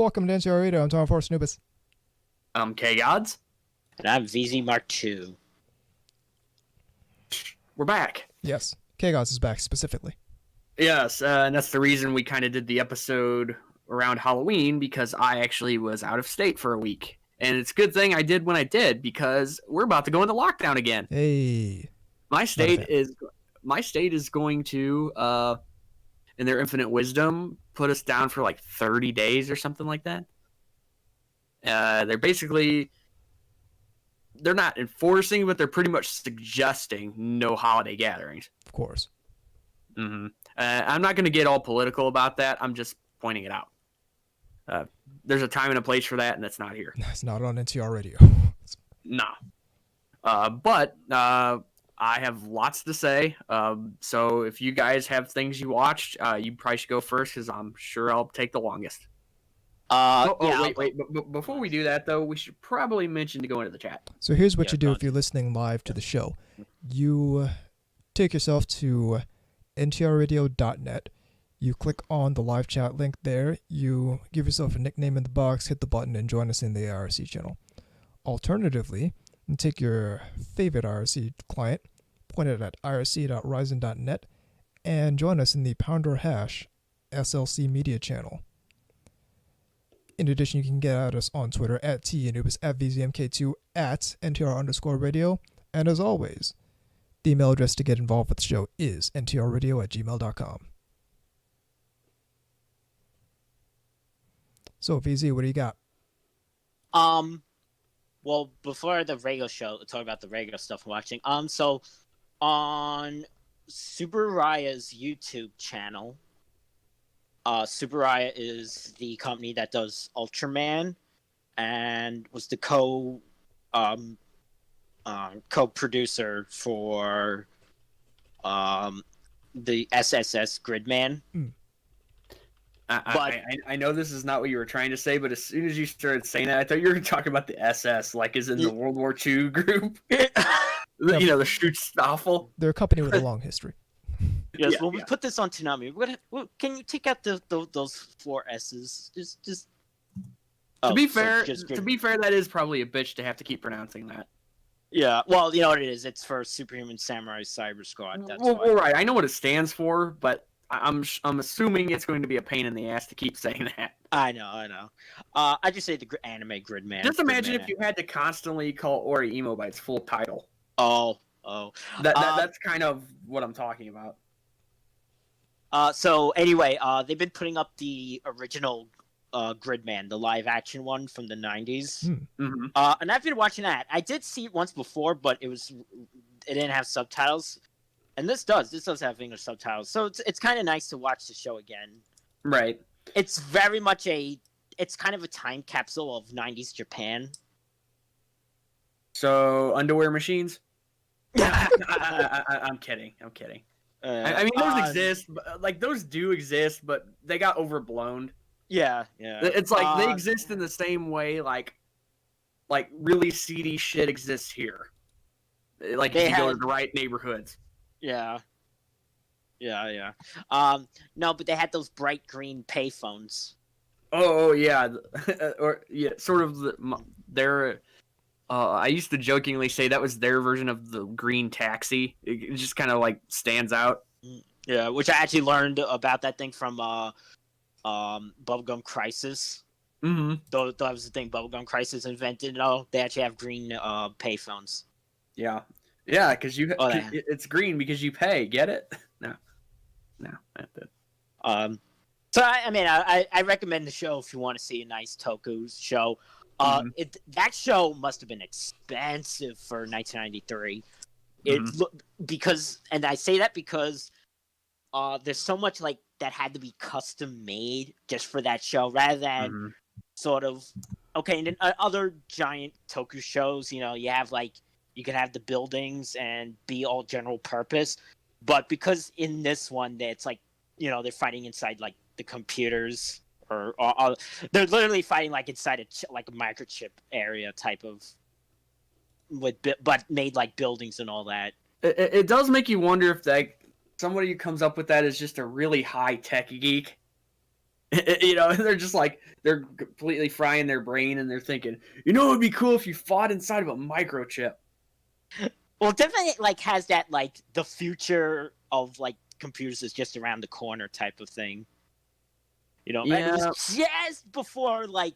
welcome to NTR Radio. I'm Tom Forrest Nubis. I'm K-Gods. And I'm VZ Mark II. We're back. Yes, K-Gods is back specifically. Yes, and that's the reason we kind of did the episode around Halloween, because I actually was out of state for a week. And it's a good thing I did when I did, because we're about to go into lockdown again. Hey. My state is going to, in their infinite wisdom, put us down for like 30 days or something like that. They're not enforcing, but they're pretty much suggesting no holiday gatherings. Of course. Mm-hmm. I'm not going to get all political about that. I'm just pointing it out. There's a time and a place for that, and that's not here. It's not on NTR Radio. No. But I have lots to say. So if you guys have things you watched, you probably should go first, because I'm sure I'll take the longest. Wait. But before we do that, though, we should probably mention to go into the chat. So here's what you do if you're listening live to the show. You take yourself to ntrradio.net. You click on the live chat link there. You give yourself a nickname in the box, hit the button, and join us in the IRC channel. Alternatively, you take your favorite IRC client, point it at irc.ryzen.net, and join us in the # SLC Media channel. In addition, you can get at us on Twitter at TAnubis, at VZMK2, at NTR_radio. And as always, the email address to get involved with the show is ntrradio@gmail.com. So, VZ, what do you got? Well, before the regular show, talk about the regular stuff I'm watching. So on Super Raya's YouTube channel, Super Raya is the company that does Ultraman and was the co-producer for the SSS Gridman. I know this is not what you were trying to say, but as soon as you started saying that, I thought you were going to talk about the SS, like as in the World War II group. The Schutzstaffel. They're a company with a long history. Yes, we put this on Toonami. Can you take out those 4 S's? Just. To be fair, that is probably a bitch to have to keep pronouncing that. Yeah, well, you know what it is. It's for Superhuman Samurai Cyber Squad. That's well, right. I know what it stands for, but I'm assuming it's going to be a pain in the ass to keep saying that. I know. I just say the anime Gridman. Just imagine if you had to constantly call Ori Emo by its full title. Oh. That's kind of what I'm talking about. So anyway, they've been putting up the original Gridman, the live action one from the 90s. Mm-hmm. And I've been watching that. I did see it once before, but it didn't have subtitles. And this does have English subtitles. So it's kind of nice to watch the show again. Right. It's very much it's kind of a time capsule of 90s Japan. So underwear machines? I'm kidding. I mean, those exist. Those do exist, but they got overblown. Yeah. It's like they exist in the same way, like really seedy shit exists here. Like if you go to the right neighborhoods. Yeah. No, but they had those bright green payphones. Oh yeah, or yeah, sort of their. I used to jokingly say that was their version of the green taxi. It just kind of like stands out. Yeah, which I actually learned about that thing from Bubblegum Crisis. Mm-hmm. That was the thing Bubblegum Crisis invented. They actually have green payphones. Yeah, because it's green because you pay. Get it? No, that's it. So I recommend the show if you want to see a nice Toku show. That show must have been expensive for 1993. And I say that because there's so much like that had to be custom made just for that show, rather than sort of and then other giant Toku shows. You have you can have the buildings and be all general purpose, but because in this one it's like they're fighting inside like the computers. Or they're literally fighting like inside a microchip area type of, but made like buildings and all that. It does make you wonder if somebody who comes up with that is just a really high tech geek. You know, and they're just like they're completely frying their brain, and they're thinking, you know, it would be cool if you fought inside of a microchip. Well, definitely like has that like the future of like computers is just around the corner type of thing. You know, it was just before like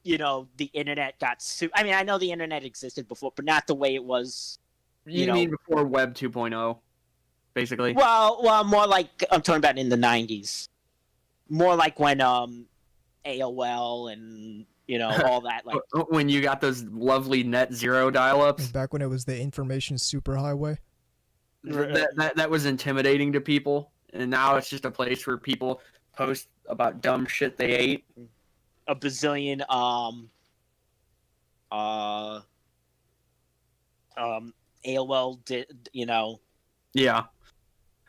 the internet got I mean, I know the internet existed before, but not the way it was. You mean before Web 2.0, basically? Well, more like I'm talking about in the 90s. More like when AOL and all that, like when you got those lovely net zero dial-ups. Back when it was the information superhighway. That was intimidating to people, and now it's just a place where people post about dumb shit they ate. A bazillion AOL did, Yeah.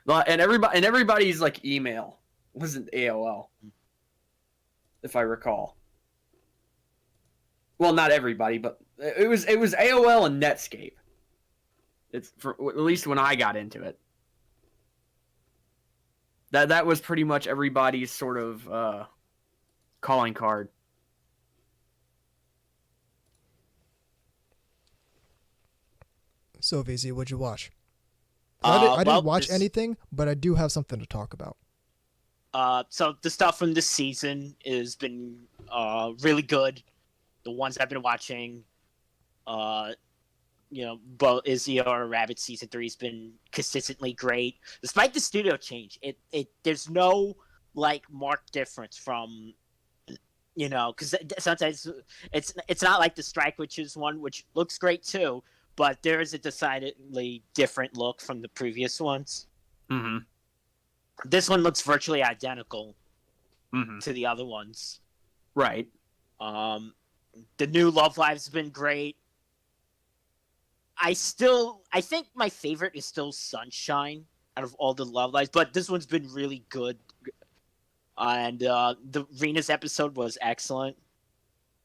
And everybody's like email wasn't AOL, if I recall. Well, not everybody, but it was AOL and Netscape. It's at least when I got into it. That was pretty much everybody's sort of calling card. So, VZ, what'd you watch? I didn't watch anything, but I do have something to talk about. So the stuff from this season has been really good. The ones I've been watching, both Izzy or Rabbit season 3 has been consistently great, despite the studio change. There's no like marked difference from, because sometimes it's not like the Strike Witches one, which looks great too, but there is a decidedly different look from the previous ones. Mm-hmm. This one looks virtually identical mm-hmm. to the other ones. Right. The new Love Lives have been great. I think my favorite is still Sunshine out of all the Love Lives, but this one's been really good. And the Rena's episode was excellent.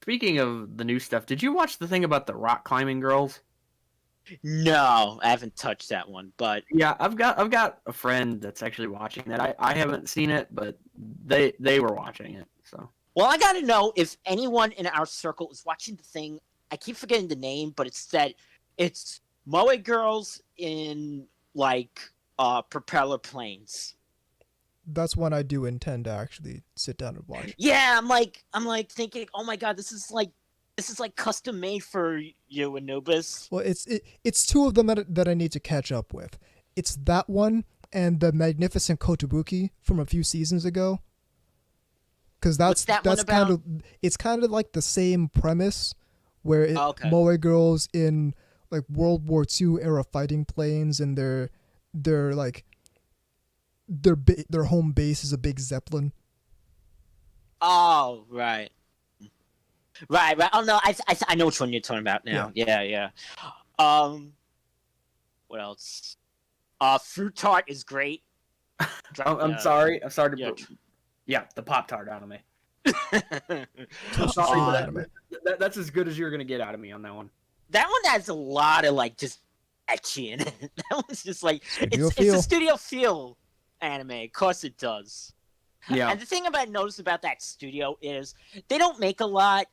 Speaking of the new stuff, did you watch the thing about the rock climbing girls? No, I haven't touched that one, but yeah, I've got a friend that's actually watching that. I haven't seen it, but they were watching it. So well, I gotta know if anyone in our circle is watching the thing. I keep forgetting the name, but it's Moe girls in like propeller planes. That's one I do intend to actually sit down and watch. Yeah, I'm like thinking, oh my god, this is like custom made for you, Anubis. Well, it's two of them that I need to catch up with. It's that one and the Magnificent Kotobuki from a few seasons ago. Because that's kind of like the same premise, where Moe girls in like World War II era fighting planes, and their home base is a big Zeppelin. Oh, right. Right. Oh no, I know which one you're talking about now. Yeah. What else? Fruit Tart is great. I'm sorry to the Pop-Tart out of me. That's as good as you're gonna get out of me on that one. That one has a lot of like just ecchi in it. That one's just like it's a Studio Feel anime. Of course it does. Yeah. And the thing I noticed about that studio is they don't make a lot.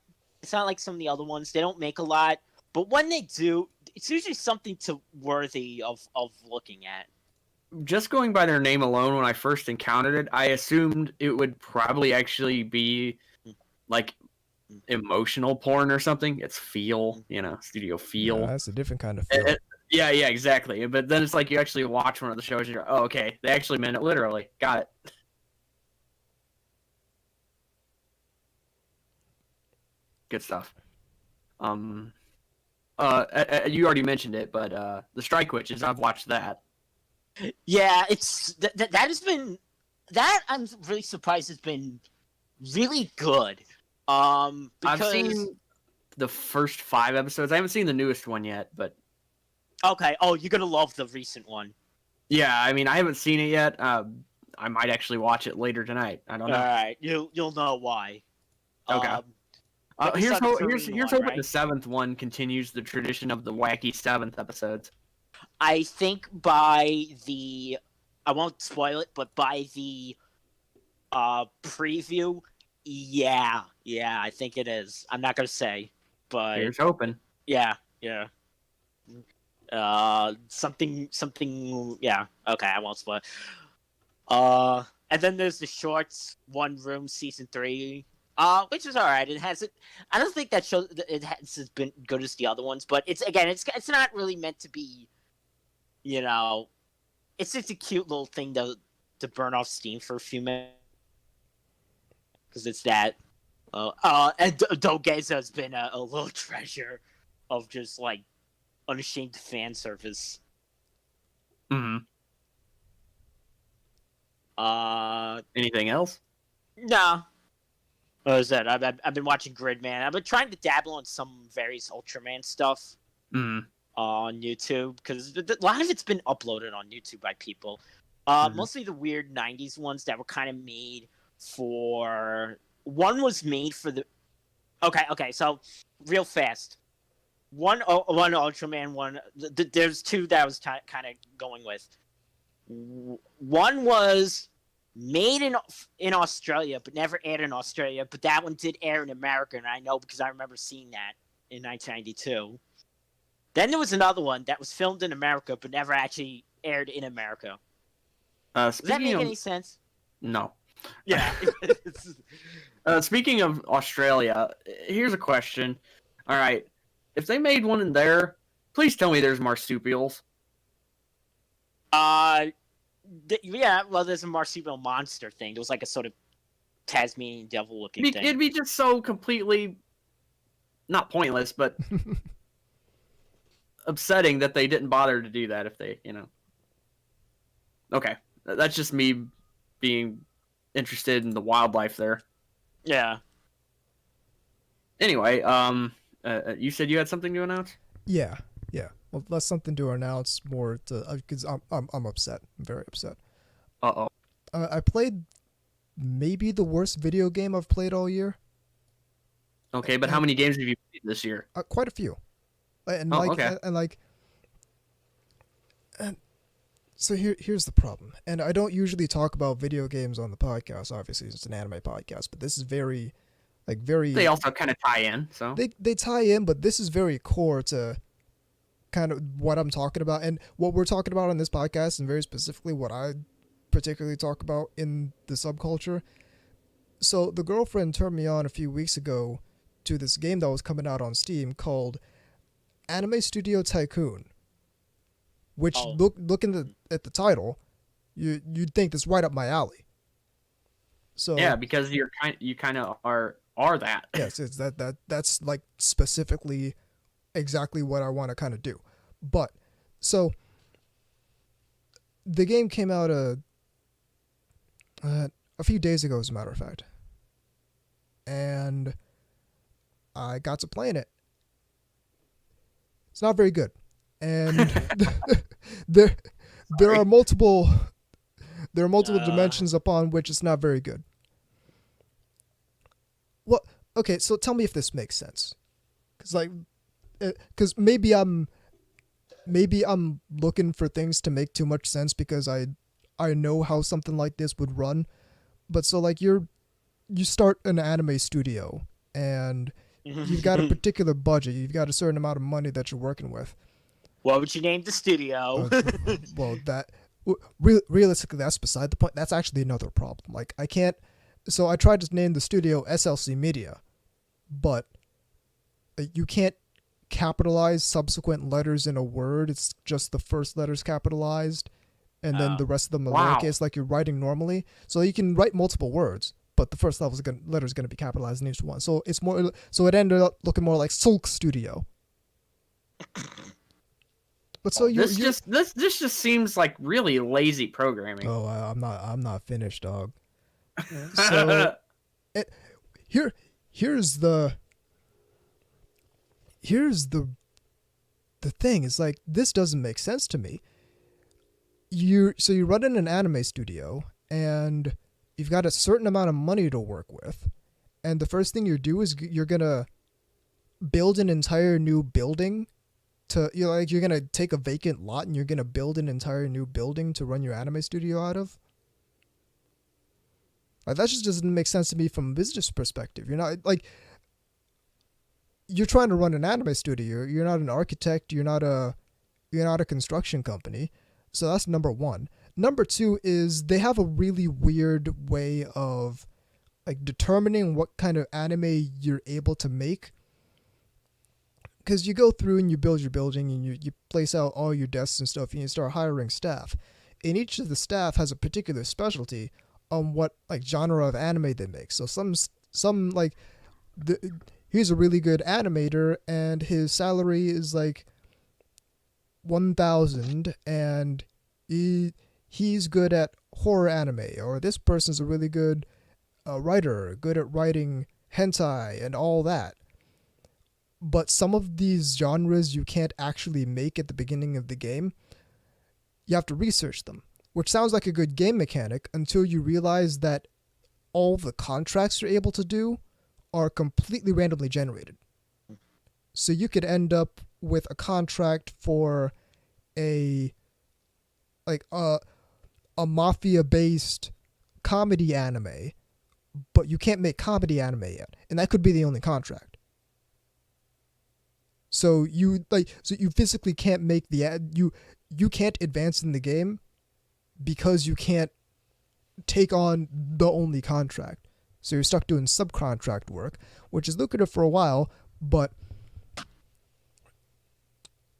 It's not like some of the other ones. They don't make a lot, but when they do, it's usually something worthy of looking at. Just going by their name alone, when I first encountered it, I assumed it would probably actually be like emotional porn or something. It's Feel, Studio Feel. Yeah, that's a different kind of feel. Yeah, exactly. But then it's like you actually watch one of the shows and you're, oh, okay, they actually meant it literally. Got it. Good stuff. You already mentioned it, but the Strike Witches, I've watched that. Yeah, it's that has been that I'm really surprised it's been really good. Because I've seen the first 5 episodes. I haven't seen the newest one yet, but okay. Oh, you're gonna love the recent one. Yeah, I mean, I haven't seen it yet. I might actually watch it later tonight. I don't know. All right, you'll know why. Okay. Here's hoping right? The 7th one continues the tradition of the wacky 7th episodes. I think by I won't spoil it, but by the preview. Yeah, I think it is. I'm not gonna say, but Here's hoping. yeah. Something. Yeah. Okay, I won't spoil. And then there's the shorts, One Room season 3. Which is all right. It hasn't. I don't think that show it has been good as the other ones, but it's not really meant to be. It's just a cute little thing to burn off steam for a few minutes because it's that. And Dogeza has been a little treasure of just like unashamed fan service. Mm-hmm. Anything else? No. What was that? I've been watching Gridman. I've been trying to dabble on some various Ultraman stuff on YouTube because a lot of it's been uploaded on YouTube by people. Mostly the weird '90s ones that were kind of made for. One was made for the. Okay. So, real fast. One Ultraman one. There's two that I was kind of going with. One was made in Australia, but never aired in Australia. But that one did air in America, and I know because I remember seeing that in 1992. Then there was another one that was filmed in America, but never actually aired in America. Does that make any sense? No. Yeah. Speaking of Australia, here's a question. All right, if they made one in there, please tell me there's marsupials. Yeah, well, there's a marsupial monster thing. There was like a sort of Tasmanian devil-looking thing. It'd be just so completely, not pointless, but upsetting that they didn't bother to do that if they, Okay, that's just me being interested in the wildlife there. Yeah. Anyway, you said you had something to announce? Yeah. Well, less something to announce, more to because I'm upset. I'm very upset. Uh-oh. I played maybe the worst video game I've played all year. Okay, but how many games have you played this year? Quite a few. Okay. So here's the problem. And I don't usually talk about video games on the podcast. Obviously, it's an anime podcast, but this is very. They also kind of tie in, so they tie in, but this is very core to kind of what I'm talking about and what we're talking about on this podcast, and very specifically what I particularly talk about in the subculture. So the girlfriend turned me on a few weeks ago to this game that was coming out on Steam called Anime Studio Tycoon, which looking at the title, you'd think that's right up my alley. So yeah, because you kind of are that. Yes, it's that's like specifically exactly what I want to kind of do. But so the game came out a few days ago, as a matter of fact, and I got to playing it. It's not very good, and there are multiple dimensions upon which it's not very good. Well, okay, so tell me if this makes sense, because maybe I'm looking for things to make too much sense because I know how something like this would run, but so like you start an anime studio and you've got a particular budget, you've got a certain amount of money that you're working with. What would you name the studio? Well, realistically, that's beside the point. That's actually another problem. Like I can't. So I tried to name the studio SLC Media, but you can't capitalize subsequent letters in a word. It's just the first letters capitalized, and then the rest of them are lowercase, like you're writing normally. So you can write multiple words, but the first letter is going to be capitalized in each one. So it's more. So it ended up looking more like Sulk Studio. But so this just seems like really lazy programming. Oh, I'm not finished, dog. So here's the thing. It's like, this doesn't make sense to me. You run in an anime studio and you've got a certain amount of money to work with, and the first thing you do is you're gonna build an entire new building. You're gonna take a vacant lot and you're gonna build an entire new building to run your anime studio out of. Like that just doesn't make sense to me from a business perspective. You're not like you're trying to run an anime studio. You're not an architect. You're not a construction company. So that's number one. Number two is they have a really weird way of like determining what kind of anime you're able to make. Because you go through and you build your building and you place out all your desks and stuff and you start hiring staff. And each of the staff has a particular specialty on what like genre of anime they make. So some like he's a really good animator and his salary is like 1,000 and he's good at horror anime, or this person's a really good writer, good at writing hentai and all that. But some of these genres you can't actually make at the beginning of the game. You have to research them, which sounds like a good game mechanic until you realize that all the contracts you're able to do are completely randomly generated. So you could end up with a contract for a mafia-based comedy anime, but you can't make comedy anime yet, and that could be the only contract. So you physically can't make you can't advance in the game because you can't take on the only contract. So you're stuck doing subcontract work, which is lucrative for a while, but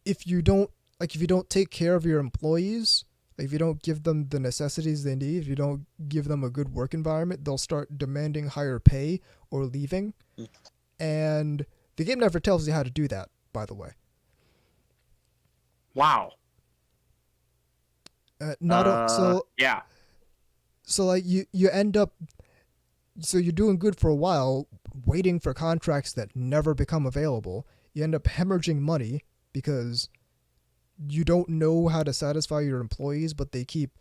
if you don't take care of your employees, like if you don't give them the necessities they need, if you don't give them a good work environment, they'll start demanding higher pay or leaving. And the game never tells you how to do that, by the way. Wow. Yeah. So like you end up, so you're doing good for a while, waiting for contracts that never become available. You end up hemorrhaging money because you don't know how to satisfy your employees, but they keep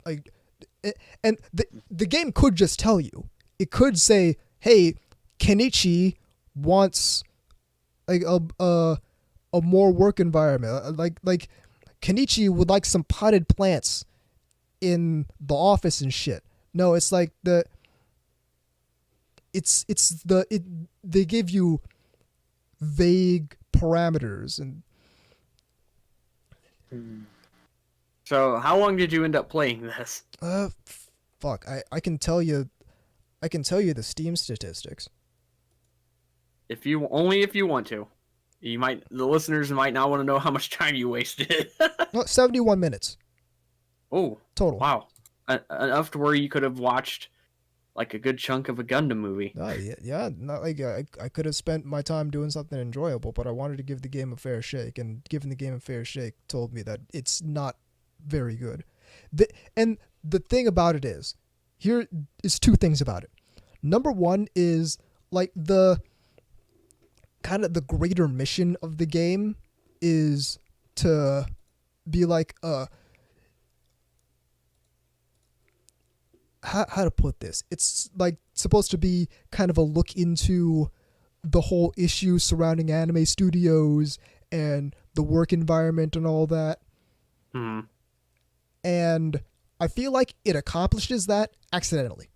like, and the game could just tell you. It could say, "Hey, Kenichi wants like a more work environment. Like Kenichi would like some potted plants in the office and shit." No, it's like they give you vague parameters. And so how long did you end up playing this? Fuck, I can tell you the Steam statistics. If you want to. The listeners might not want to know how much time you wasted. 71 minutes. Oh, total. Wow. Enough to where you could have watched like a good chunk of a Gundam movie. Yeah. Not like I could have spent my time doing something enjoyable, but I wanted to give the game a fair shake, and giving the game a fair shake told me that it's not very good. And the thing about it is, here is two things about it. Number one is like the greater mission of the game is to be like how to put this? It's like supposed to be kind of a look into the whole issue surrounding anime studios and the work environment and all that. Hmm. And I feel like it accomplishes that accidentally.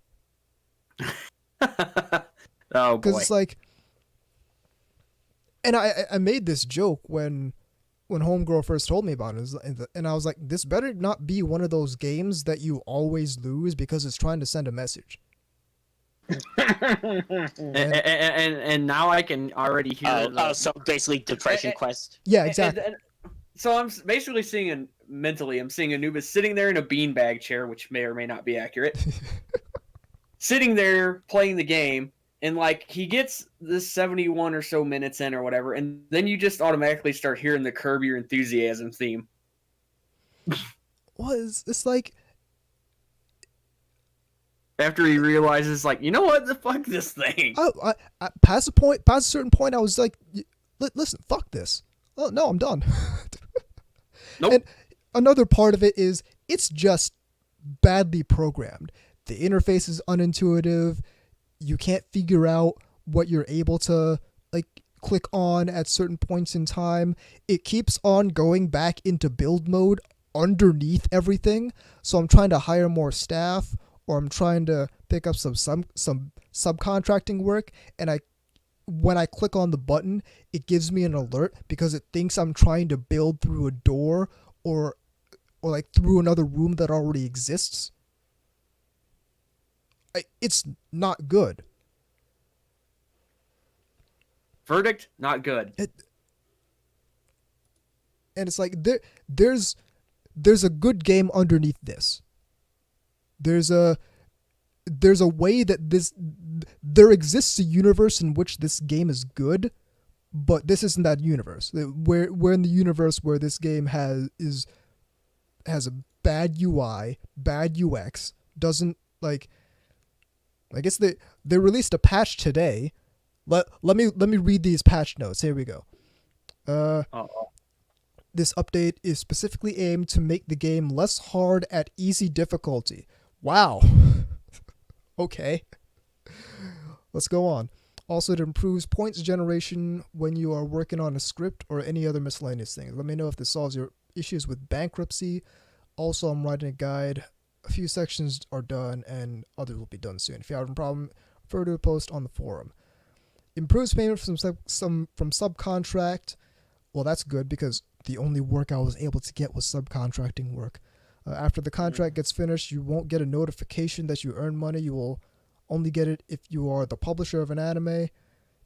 Oh boy. Because it's like, and I made this joke when Homegirl first told me about it, and I was like, this better not be one of those games that you always lose because it's trying to send a message. and now I can already hear. So basically, Depression Quest. Yeah, exactly. So I'm basically seeing I'm seeing Anubis sitting there in a beanbag chair, which may or may not be accurate, sitting there playing the game. And like he gets this 71 or so minutes in or whatever, and then you just automatically start hearing the Curb Your Enthusiasm theme. Well, it's like after he realizes, like, you know what, the fuck this thing. Oh, past a certain point, I was like, listen, fuck this. Oh no, I'm done. Nope. And another part of it is it's just badly programmed. The interface is unintuitive. You can't figure out what you're able to like click on at certain points in time. It keeps on going back into build mode underneath everything. So I'm trying to hire more staff, or I'm trying to pick up some subcontracting work, and when I click on the button, it gives me an alert because it thinks I'm trying to build through a door or like through another room that already exists. It's not good. Verdict, not good. And it's like there's a good game underneath this. There's a way that there exists a universe in which this game is good, but this isn't that universe. We're in the universe where this game has a bad UI, bad UX, doesn't like. I guess they released a patch today. Let me read these patch notes. Here we go. This update is specifically aimed to make the game less hard at easy difficulty. Wow. Okay. Let's go on. Also, it improves points generation when you are working on a script or any other miscellaneous thing. Let me know if this solves your issues with bankruptcy. Also, I'm writing a guide. A few sections are done and others will be done soon. If you have a problem, refer to a post on the forum. Improves payment from subcontract. Well, that's good because the only work I was able to get was subcontracting work. After the contract gets finished, you won't get a notification that you earn money. You will only get it if you are the publisher of an anime.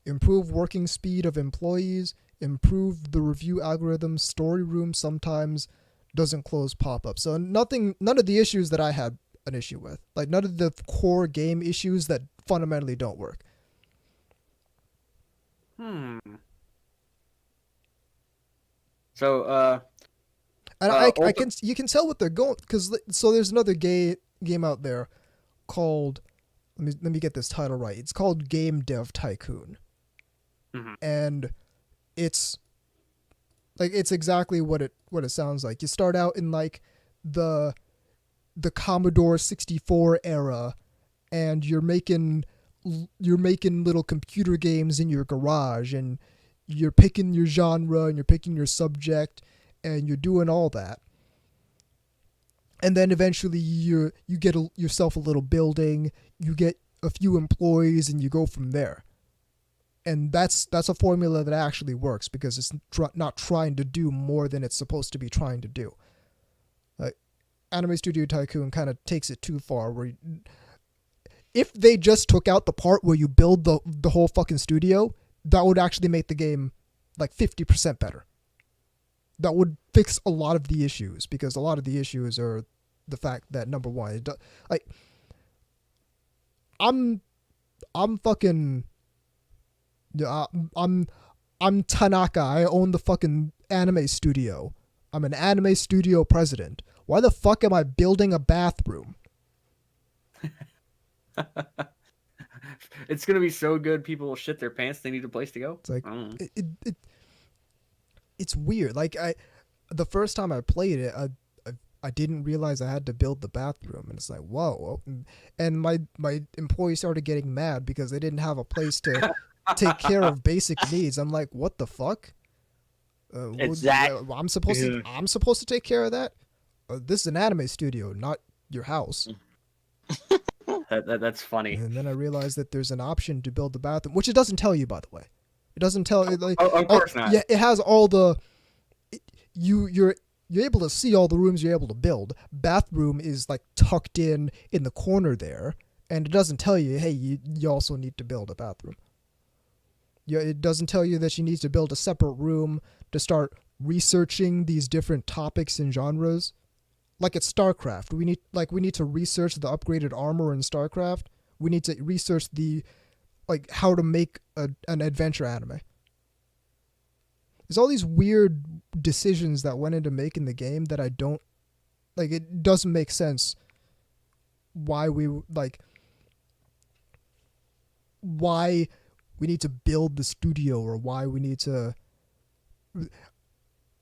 Improve working speed of employees. Improve the review algorithm. Story room sometimes doesn't close pop-up. So none of the issues that I had an issue with. Like none of the core game issues that fundamentally don't work. So, and you can tell what they're going, because so there's another game out there called, let me get this title right. It's called Game Dev Tycoon, and it's exactly what it sounds like. You start out in like the Commodore 64 era, and you're making little computer games in your garage, and you're picking your genre and you're picking your subject and you're doing all that. And then eventually you get yourself a little building, you get a few employees, and you go from there. And that's a formula that actually works because it's not trying to do more than it's supposed to be trying to do. Anime Studio Tycoon kind of takes it too far, where if they just took out the part where you build the whole fucking studio, that would actually make the game like 50% better. That would fix a lot of the issues, because a lot of the issues are the fact that, number one, I'm fucking, I'm Tanaka. I own the fucking anime studio. I'm an anime studio president. Why the fuck am I building a bathroom? It's gonna be so good. People will shit their pants. They need a place to go. It's like it's weird. Like the first time I played it, I didn't realize I had to build the bathroom, and it's like, whoa. And my employees started getting mad because they didn't have a place to take care of basic needs. I'm like, what the fuck? I'm supposed to take care of that. This is an anime studio, not your house. That's funny. And then I realized that there's an option to build the bathroom, which it doesn't tell you, by the way. It doesn't tell you. Like, of course not. Yeah, it has all the. You're able to see all the rooms you're able to build. Bathroom is like tucked in the corner there, and it doesn't tell you, hey, you also need to build a bathroom. Yeah, it doesn't tell you that you need to build a separate room to start researching these different topics and genres. Like it's StarCraft. We need to research the upgraded armor in StarCraft. We need to research how to make an adventure anime. There's all these weird decisions that went into making the game that I don't like. It doesn't make sense why we need to build the studio, or why we need to,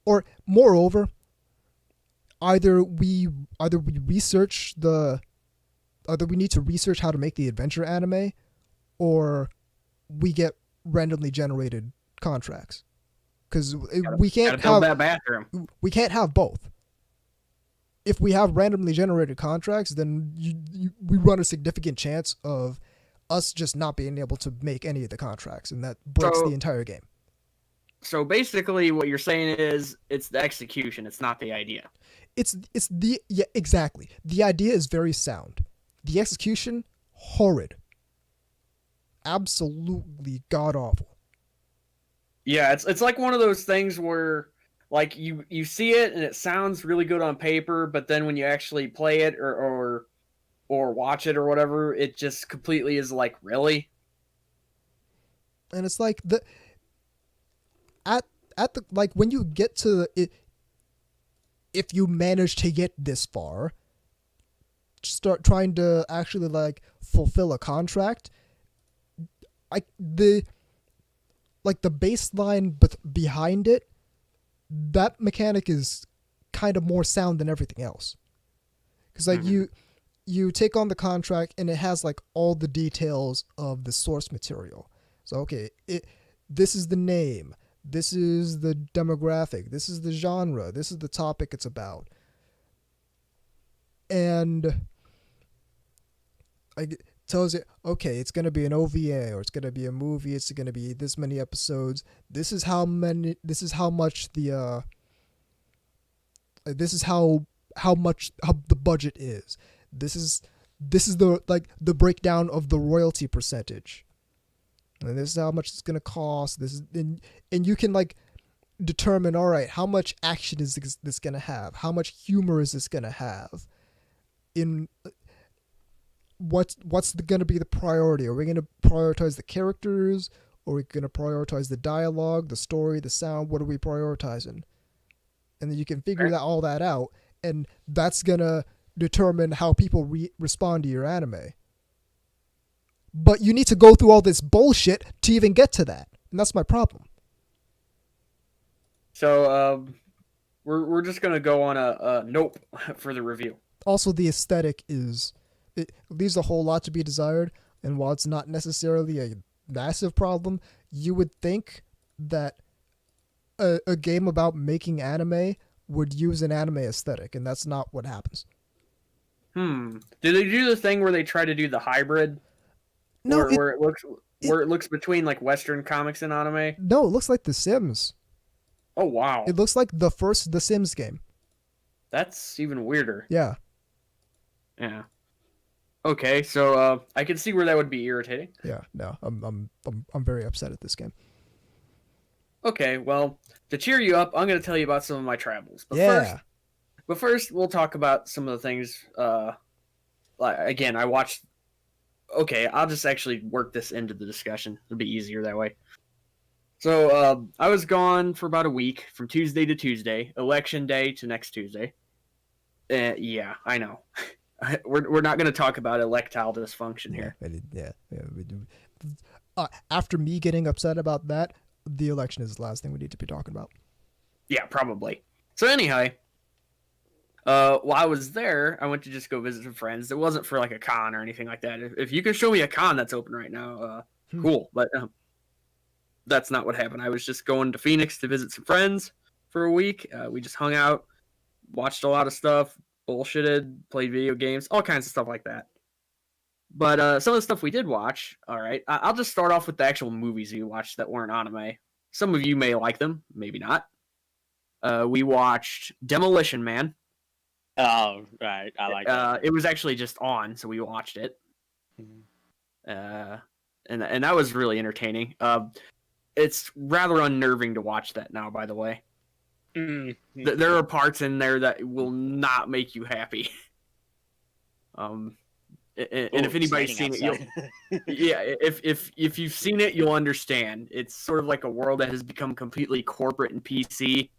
or moreover, either we research either we need to research how to make the adventure anime, or we get randomly generated contracts, because we can't have that bathroom. We can't have both. if we have randomly generated contracts, then we run a significant chance of us just not being able to make any of the contracts, and that breaks the entire game. So basically, what you're saying is it's the execution, it's not the idea. Yeah, exactly. The idea is very sound. The execution, horrid. Absolutely god awful. Yeah, it's like one of those things where like you see it and it sounds really good on paper, but then when you actually play it or watch it or whatever, it just completely is like, really? And it's like at the like when you get to it, if you manage to get this far, start trying to actually like fulfill a contract, the baseline behind it, that mechanic is kind of more sound than everything else. Because like you take on the contract and it has like all the details of the source material. So okay, this is the name, this is the demographic, this is the genre, this is the topic it's about, and like tells you, okay, it's going to be an OVA, or it's going to be a movie, it's going to be this many episodes, this is how much the budget is, this is the like the breakdown of the royalty percentage, and this is how much it's going to cost, this is, and you can like determine, all right, how much action is this going to have, how much humor is this going to have, in what's going to be the priority? Are we going to prioritize the characters? Or are we going to prioritize the dialogue, the story, the sound? What are we prioritizing? And then you can figure all that out, and that's going to determine how people respond to your anime. But you need to go through all this bullshit to even get to that, and that's my problem. So we're just going to go on a nope for the review. Also, the aesthetic it leaves a whole lot to be desired, and while it's not necessarily a massive problem, you would think that a game about making anime would use an anime aesthetic, and that's not what happens. Did they do the thing where they try to do the hybrid? No, where it looks between like Western comics and anime? No, it looks like The Sims. Oh wow! It looks like the first The Sims game. That's even weirder. Yeah. Yeah. Okay, so I can see where that would be irritating. Yeah, no, I'm very upset at this game. Okay, well, to cheer you up, I'm going to tell you about some of my travels. But first, we'll talk about some of the things. Again, I watched. Okay, I'll just actually work this into the discussion. It'll be easier that way. So I was gone for about a week, from Tuesday to Tuesday, election day to next Tuesday. Yeah, I know. We're not going to talk about electile dysfunction here. Yeah, we do. After me getting upset about that, the election is the last thing we need to be talking about. Yeah, probably. So anyhow, while I was there, I went to just go visit some friends. It wasn't for like a con or anything like that. If you can show me a con that's open right now, cool. But that's not what happened. I was just going to Phoenix to visit some friends for a week. We just hung out, watched a lot of stuff, bullshitted, played video games, all kinds of stuff like that. But some of the stuff we did watch, all right, I'll just start off with the actual movies we watched that weren't anime. Some of you may like them, maybe not. We watched Demolition Man. Oh, right. I like that. It was actually just on, so we watched it. And that was really entertaining. It's rather unnerving to watch that now, by the way. There are parts in there that will not make you happy. And if anybody's seen it, if you've seen it, you'll understand. It's sort of like a world that has become completely corporate and PC.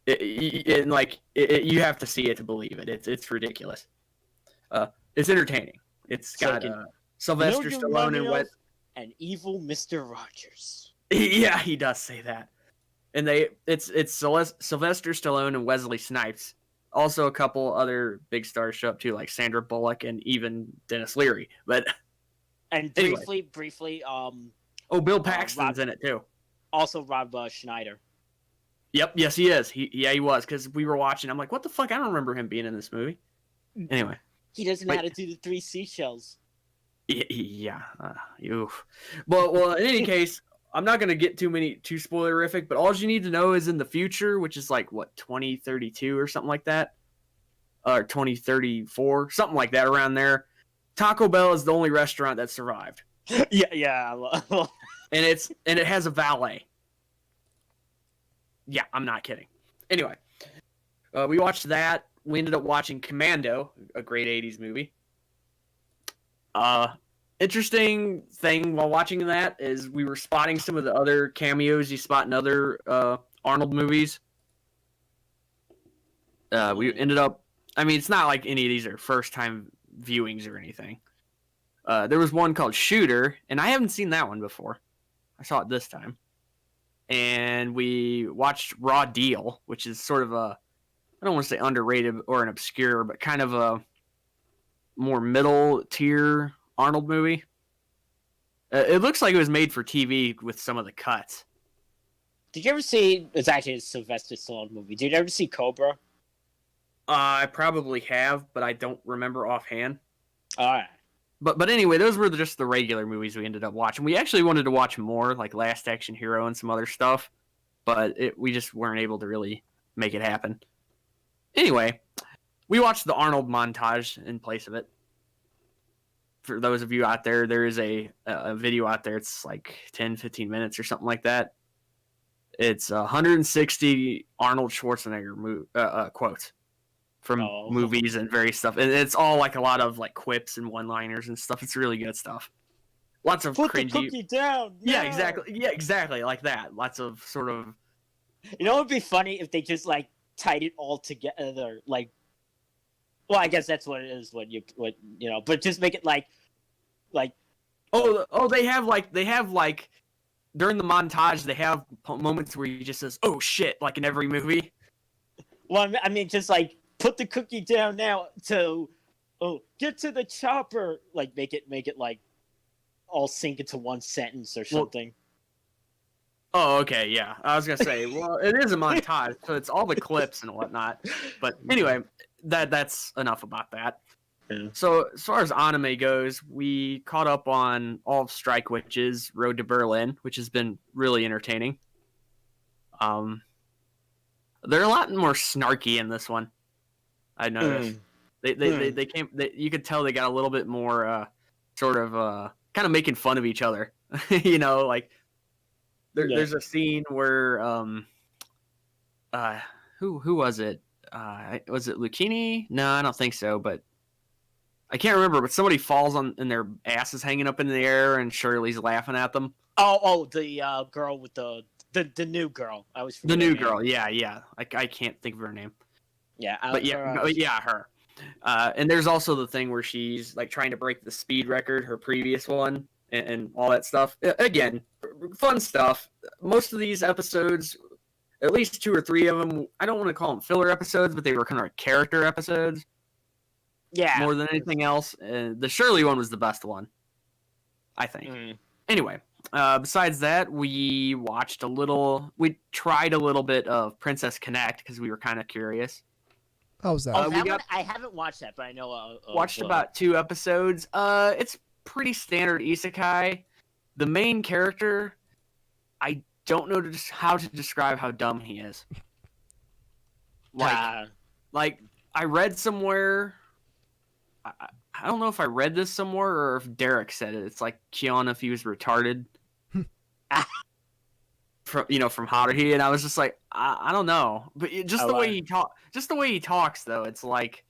You have to see it to believe it. It's ridiculous. It's entertaining. It's got Sylvester Stallone and evil Mr. Rogers. Yeah, he does say that. And it's Sylvester Stallone and Wesley Snipes. Also, a couple other big stars show up too, like Sandra Bullock and even Dennis Leary. But briefly, Bill Paxton's in it too. Also, Rob Schneider. Yep. Yes, he is. He was because we were watching. I'm like, what the fuck? I don't remember him being in this movie. Anyway, He doesn't know how to do the 3 seashells. yeah. Oof. Well. In any case, I'm not gonna get too spoilerific. But all you need to know is in the future, which is like what 2032 or something like that, or 2034, something like that, around there. Taco Bell is the only restaurant that survived. Yeah. And it has a valet. Yeah, I'm not kidding. Anyway, we watched that. We ended up watching Commando, a great 80s movie. Interesting thing while watching that is we were spotting some of the other cameos you spot in other Arnold movies. We ended up, I mean, it's not like any of these are first time viewings or anything. There was one called Shooter, and I haven't seen that one before. I saw it this time. And we watched Raw Deal, which is sort of a, I don't want to say underrated or an obscure, but kind of a more middle tier Arnold movie. It looks like it was made for TV with some of the cuts. Did you ever see? It's actually a Sylvester Stallone movie. Did you ever see Cobra? I probably have, but I don't remember offhand. All right. But anyway, those were just the regular movies we ended up watching. We actually wanted to watch more, like Last Action Hero and some other stuff, but we just weren't able to really make it happen. Anyway, we watched the Arnold montage in place of it. For those of you out there, there is a video out there. It's like 10, 15 minutes or something like that. It's 160 Arnold Schwarzenegger quotes from movies and various stuff. And it's all like a lot of like quips and one-liners and stuff. It's really good stuff. Lots of Put cringy. the cookie down. Yeah, now! exactly. Yeah, exactly like that. Lots of sort of. You know, it'd be funny if they just like tied it all together. Like, well, I guess that's what it is. What you know, but just make it like. Oh, they have like during the montage they have moments where he just says, "Oh shit," like in every movie. Well, I mean, just like put the cookie down now to, get to the chopper. Like make it like all sink into one sentence or something. Oh, okay, yeah. I was gonna say, well, it is a montage, so it's all the clips and whatnot. But anyway, that's enough about that. Yeah. So as far as anime goes, we caught up on all of Strike Witch's Road to Berlin, which has been really entertaining. They're a lot more snarky in this one. I noticed. They came. You could tell they got a little bit more sort of kind of making fun of each other. You know, like there's a scene where who was it? Was it Lucchini? No, I don't think so, but I can't remember. But somebody falls on and their ass is hanging up in the air, and Shirley's laughing at them. Oh, the girl with the new girl. I was the new girl. Yeah. I can't think of her name. Yeah, her. And there's also the thing where she's like trying to break the speed record, her previous one, and all that stuff. Again, fun stuff. Most of these episodes, at least 2 or 3 of them, I don't want to call them filler episodes, but they were kind of character episodes. Yeah. More than anything else. The Shirley one was the best one, I think. Anyway, besides that, we tried a little bit of Princess Connect because we were kind of curious. How was that? I haven't watched that, but I know. Watched about 2 episodes. It's pretty standard isekai. The main character, I don't know how to describe how dumb he is. Like I read somewhere. I don't know if I read this somewhere or if Derek said it. It's like Keanu if he was retarded. From Haruhi, and I was just like, I don't know, but the way he talks though, it's like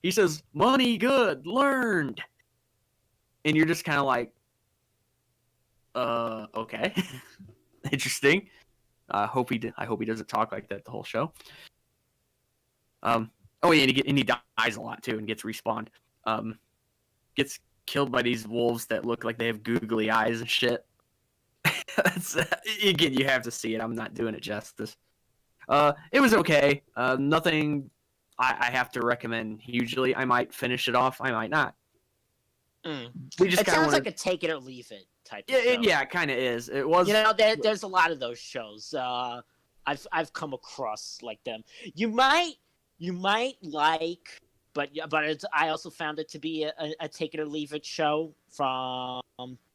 he says, "Money good, learned," and you're just kind of like, okay, interesting. I hope he doesn't talk like that the whole show. Oh yeah, and he dies a lot too, and gets respawned. Gets killed by these wolves that look like they have googly eyes and shit. Again, you have to see it. I'm not doing it justice. It was okay. Nothing I have to recommend hugely. I might finish it off. I might not. It sounds like a take it or leave it type of show. Yeah, it kind of is. It was. There's a lot of those shows. I I've come across like them. You might like, but I also found it to be a take it or leave it show from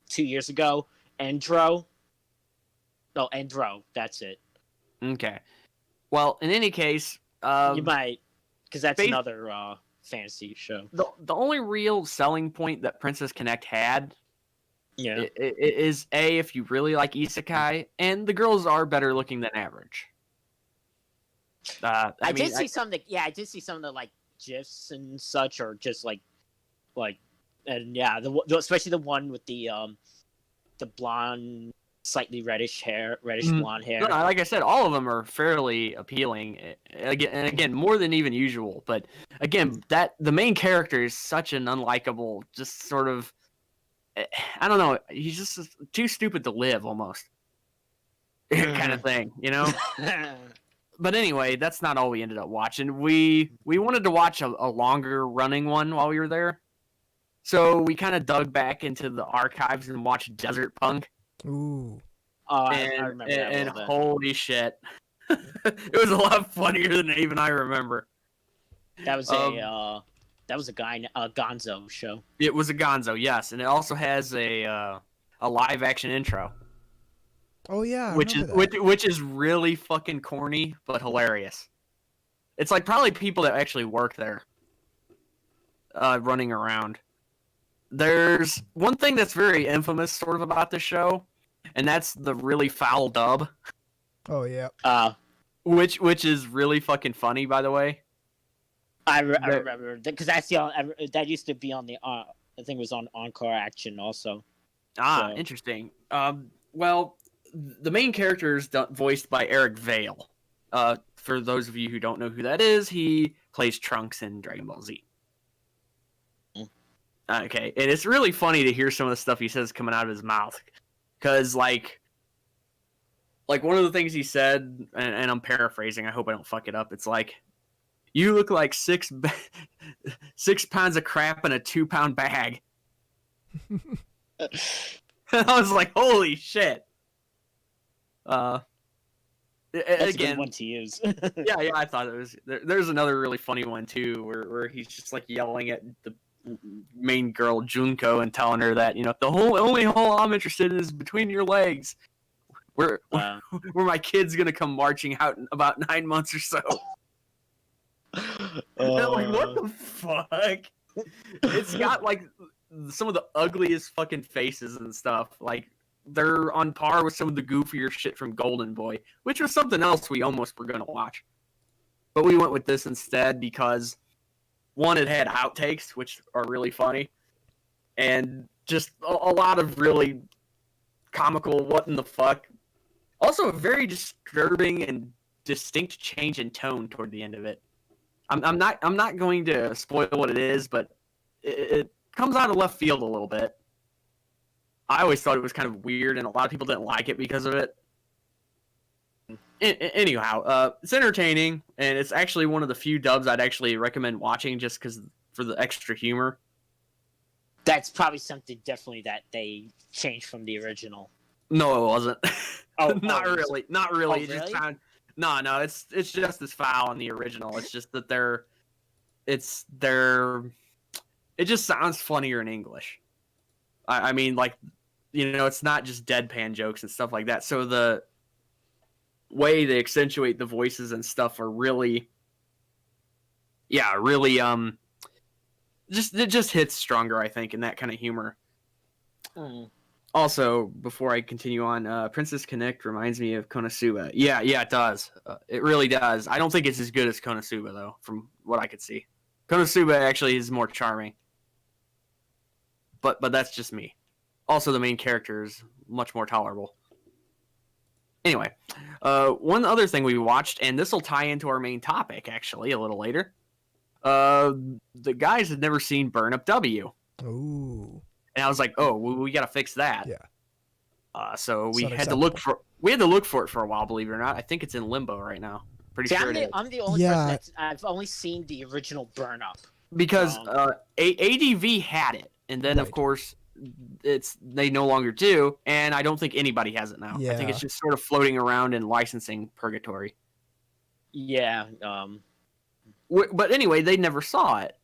2 years ago. Endro. That's it. Okay. Well, in any case, You might, because that's another fantasy show. The only real selling point that Princess Connect had, Yeah, is if you really like isekai, and the girls are better looking than average. I did see some of the like gifs and such, or just like, and yeah, especially the one with the blonde, slightly reddish blonde hair. No, like I said, all of them are fairly appealing. Again, more than even usual. But again, the main character is such an unlikable, just sort of, I don't know. He's just too stupid to live, almost, kind of thing, you know. But anyway, that's not all we ended up watching. We wanted to watch a longer running one while we were there, so we kind of dug back into the archives and watched Desert Punk. Ooh. Oh, I remember that. And holy shit, it was a lot funnier than even I remember. That was a Gonzo show. It was a Gonzo, yes, and it also has a live action intro. Oh yeah, which is really fucking corny but hilarious. It's like probably people that actually work there, running around. There's one thing that's very infamous sort of about this show, and that's the really foul dub. Oh yeah. Which is really fucking funny, by the way. I remember because that's that used to be on the I think it was on Encore Action also. Interesting. Well, the main character is voiced by Eric Vale. For those of you who don't know who that is, he plays Trunks in Dragon Ball Z. Okay, and it's really funny to hear some of the stuff he says coming out of his mouth, because like one of the things he said, and I'm paraphrasing, I hope I don't fuck it up. It's like, you look like 6 pounds of crap in a 2-pound bag. I was like, holy shit. That's again, a good one to use. yeah, I thought it was. There's another really funny one too, where he's just like yelling at the main girl Junko and telling her that, you know, the only hole I'm interested in is between your legs. Where my kid's gonna come marching out in about 9 months or so. Like, what the fuck? It's got like some of the ugliest fucking faces and stuff. Like, they're on par with some of the goofier shit from Golden Boy, which was something else we almost were gonna watch. But we went with this instead because, one, it had outtakes, which are really funny, and just a lot of really comical what in the fuck. Also, a very disturbing and distinct change in tone toward the end of it. I'm not going to spoil what it is, but it comes out of left field a little bit. I always thought it was kind of weird, and a lot of people didn't like it because of it. Anyhow, it's entertaining, and it's actually one of the few dubs I'd actually recommend watching just because for the extra humor. That's probably something definitely that they changed from the original. No, it wasn't. Not really. Oh, It just no. It's just as foul in the original. It's just that it just sounds funnier in English. I mean, like, you know, it's not just deadpan jokes and stuff like that. So the way they accentuate the voices and stuff are really, it just hits stronger, I think, in that kind of humor. Also, before I continue on, Princess Connect reminds me of Konosuba. Yeah, it does. It really does. I don't think it's as good as Konosuba, though, from what I could see. Konosuba actually is more charming. But that's just me. Also, the main character is much more tolerable. Anyway, one other thing we watched, and this will tie into our main topic, actually, a little later. The guys had never seen Burn Up W. Ooh. And I was like, oh, we got to fix that. Yeah. So we had to look for it for a while, believe it or not. I think it's in limbo right now. Pretty sure I'm the only person I've only seen the original Burn Up. Because ADV had it. And then, of course, they no longer do, and I don't think anybody has it now. I think it's Yeah. just sort of floating around in licensing purgatory. Yeah. But anyway, they never saw it.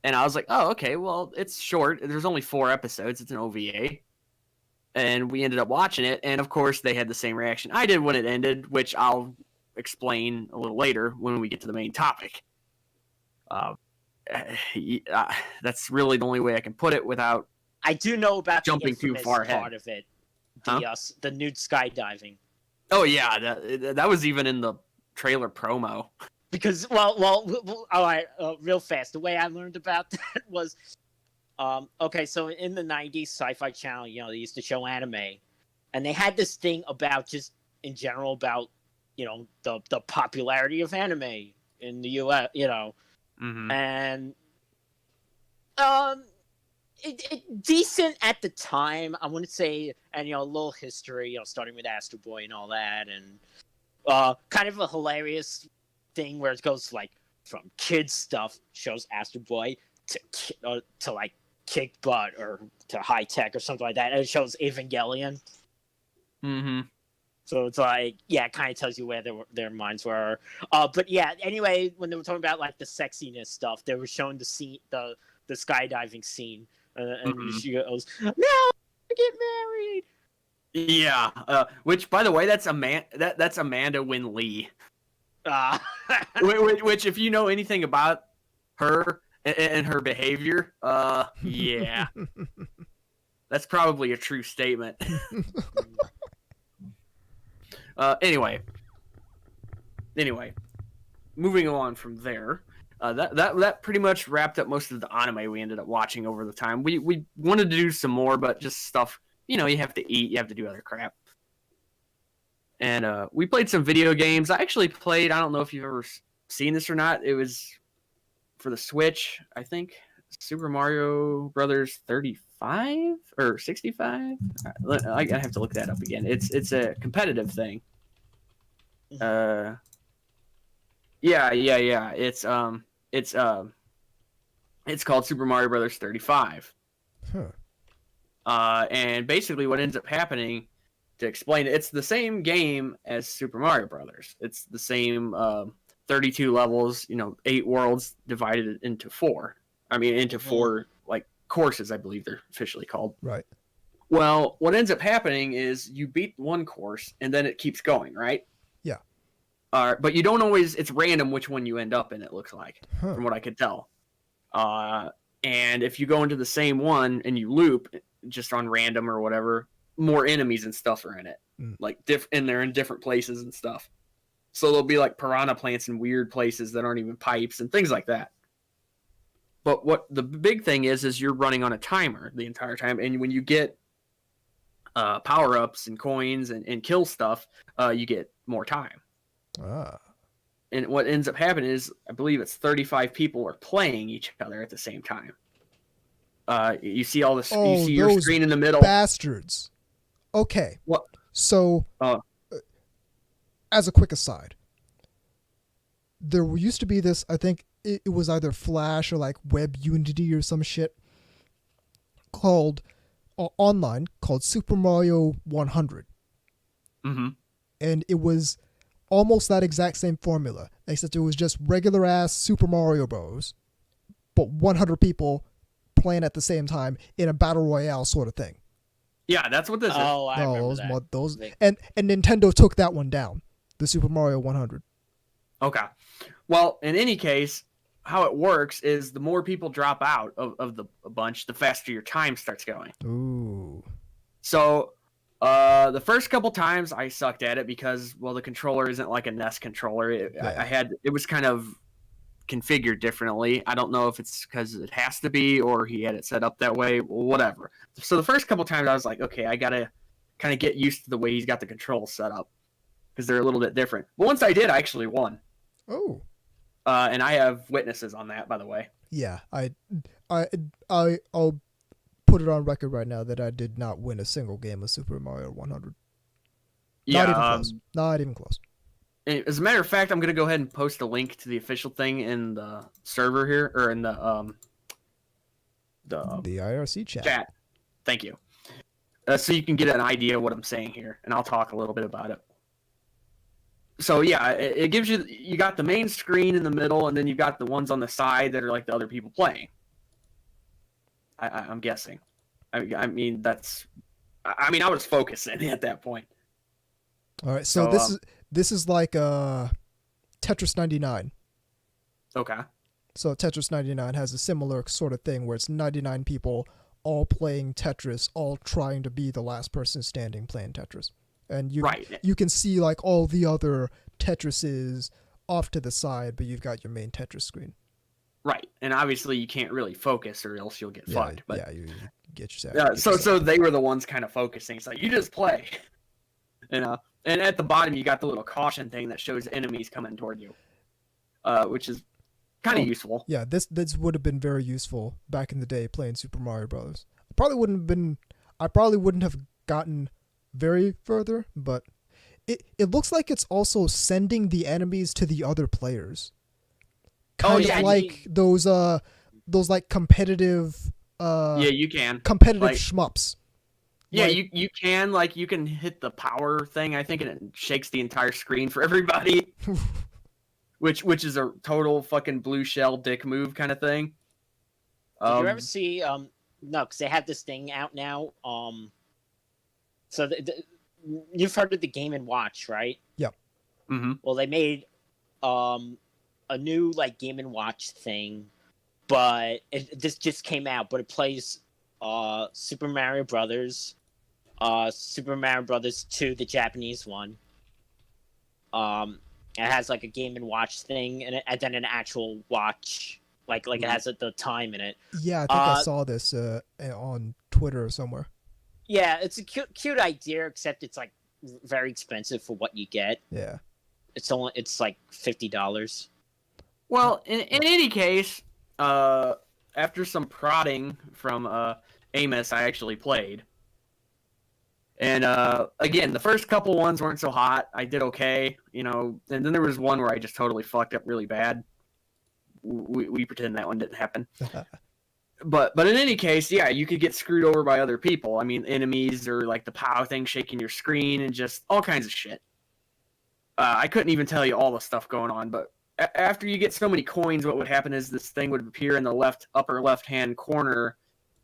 And I was like, oh, okay, well, it's short. There's only 4 episodes. It's an OVA. And we ended up watching it. And of course, they had the same reaction I did when it ended, which I'll explain a little later when we get to the main topic. That's really the only way I can put it without I do know about jumping the too far ahead. part of it. The nude skydiving. Oh, yeah. That was even in the trailer promo. Because, well, all right, real fast. The way I learned about that was, okay, so in the 90s, Sci-Fi Channel, they used to show anime. And they had this thing about just, in general, about, the popularity of anime in the U.S., Mm-hmm. And, decent at the time, I wouldn't say, and, a little history, starting with Astro Boy and all that, and kind of a hilarious thing where it goes like from kids stuff shows Astro Boy to like kick butt or to high tech or something like that, and it shows Evangelion. Mm-hmm. So it's like, yeah, it kind of tells you where their minds were. But yeah, anyway, when they were talking about like the sexiness stuff, they were showing the scene, the skydiving scene, and she goes, "No, get married." Yeah, which by the way, that's Amanda Wynn Lee. Which, if you know anything about her and her behavior, yeah, that's probably a true statement. Anyway, moving on from there, that pretty much wrapped up most of the anime we ended up watching over the time. We wanted to do some more, but just stuff, you have to eat, you have to do other crap. And we played some video games. I actually played, I don't know if you've ever seen this or not, it was for the Switch, I think, Super Mario Brothers 35 or 65? I have to look that up again. It's a competitive thing. Yeah. It's called Super Mario Brothers 35. And basically what ends up happening, to explain it, it's the same game as Super Mario Brothers. It's the same 32 levels, 8 worlds divided into 4. Into 4 like courses, I believe they're officially called. Right. Well, what ends up happening is you beat one course and then it keeps going, right? Yeah. But you don't always, it's random which one you end up in, it looks like, from what I could tell. And if you go into the same one and you loop just on random or whatever, more enemies and stuff are in it. Like and they're in different places and stuff. So there'll be like piranha plants in weird places that aren't even pipes and things like that. But what the big thing is you're running on a timer the entire time, and when you get power-ups and coins and kill stuff, you get more time. And what ends up happening is, I believe it's 35 people are playing each other at the same time. You see all this. You see your screen in the middle. Bastards. Okay. What? So, as a quick aside, there used to be this, I think it was either Flash or like Web Unity or some shit called online called Super Mario 100. Mm-hmm. And it was almost that exact same formula, except it was just regular ass Super Mario Bros. But 100 people playing at the same time in a battle royale sort of thing. Yeah, that's what this is. Oh, I remember those and Nintendo took that one down, the Super Mario 100. Okay. Well, in any case, how it works is the more people drop out of the bunch, the faster your time starts going. Ooh. So, the first couple times I sucked at it because, well, the controller isn't like a NES controller. It was kind of configured differently. I don't know if it's because it has to be or he had it set up that way, whatever. So the first couple times I was like, okay, I gotta kind of get used to the way he's got the controls set up because they're a little bit different. But once I did, I actually won. Oh. And I have witnesses on that, by the way. Yeah, I'll put it on record right now that I did not win a single game of Super Mario 100. Yeah, not even close. Not even close. As a matter of fact, I'm going to go ahead and post a link to the official thing in the server here, or in the the IRC chat. Thank you. So you can get an idea of what I'm saying here, and I'll talk a little bit about it. So yeah, it gives you got the main screen in the middle, and then you've got the ones on the side that are like the other people playing. I'm guessing. I mean I was focusing at that point. All right, so this is like Tetris 99. Okay. So Tetris 99 has a similar sort of thing where it's 99 people all playing Tetris, all trying to be the last person standing playing Tetris. And you can see like all the other Tetrises off to the side, but you've got your main Tetris screen. Right, and obviously you can't really focus or else you'll get fucked. But yeah, you get yourself. So they were the ones kind of focusing. It's like you just play, and at the bottom you got the little caution thing that shows enemies coming toward you, which is kind of useful. Yeah, this would have been very useful back in the day playing Super Mario Brothers. I probably wouldn't have gotten very further, but it looks like it's also sending the enemies to the other players. Kind of like those like competitive you can competitive shmups. Yeah, you can hit the power thing, I think, and it shakes the entire screen for everybody. which is a total fucking blue shell dick move kind of thing. Did you ever see no, because they have this thing out now. So you've heard of the Game and Watch, right? Yep. Mm-hmm. Well, they made a new like Game and Watch thing, but this just came out. But it plays Super Mario Brothers, Super Mario Brothers 2, the Japanese one. It has like a Game and Watch thing, and then an actual watch, like it has the time in it. Yeah, I think I saw this on Twitter or somewhere. Yeah, it's a cute idea, except it's like very expensive for what you get. Yeah, it's like $50. Well, in any case, after some prodding from Amos, I actually played. And again, the first couple ones weren't so hot. I did okay, and then there was one where I just totally fucked up really bad. We pretend that one didn't happen. But in any case, yeah, you could get screwed over by other people. I mean, enemies or like the POW thing shaking your screen and just all kinds of shit. I couldn't even tell you all the stuff going on, but after you get so many coins, what would happen is this thing would appear in the upper left-hand corner,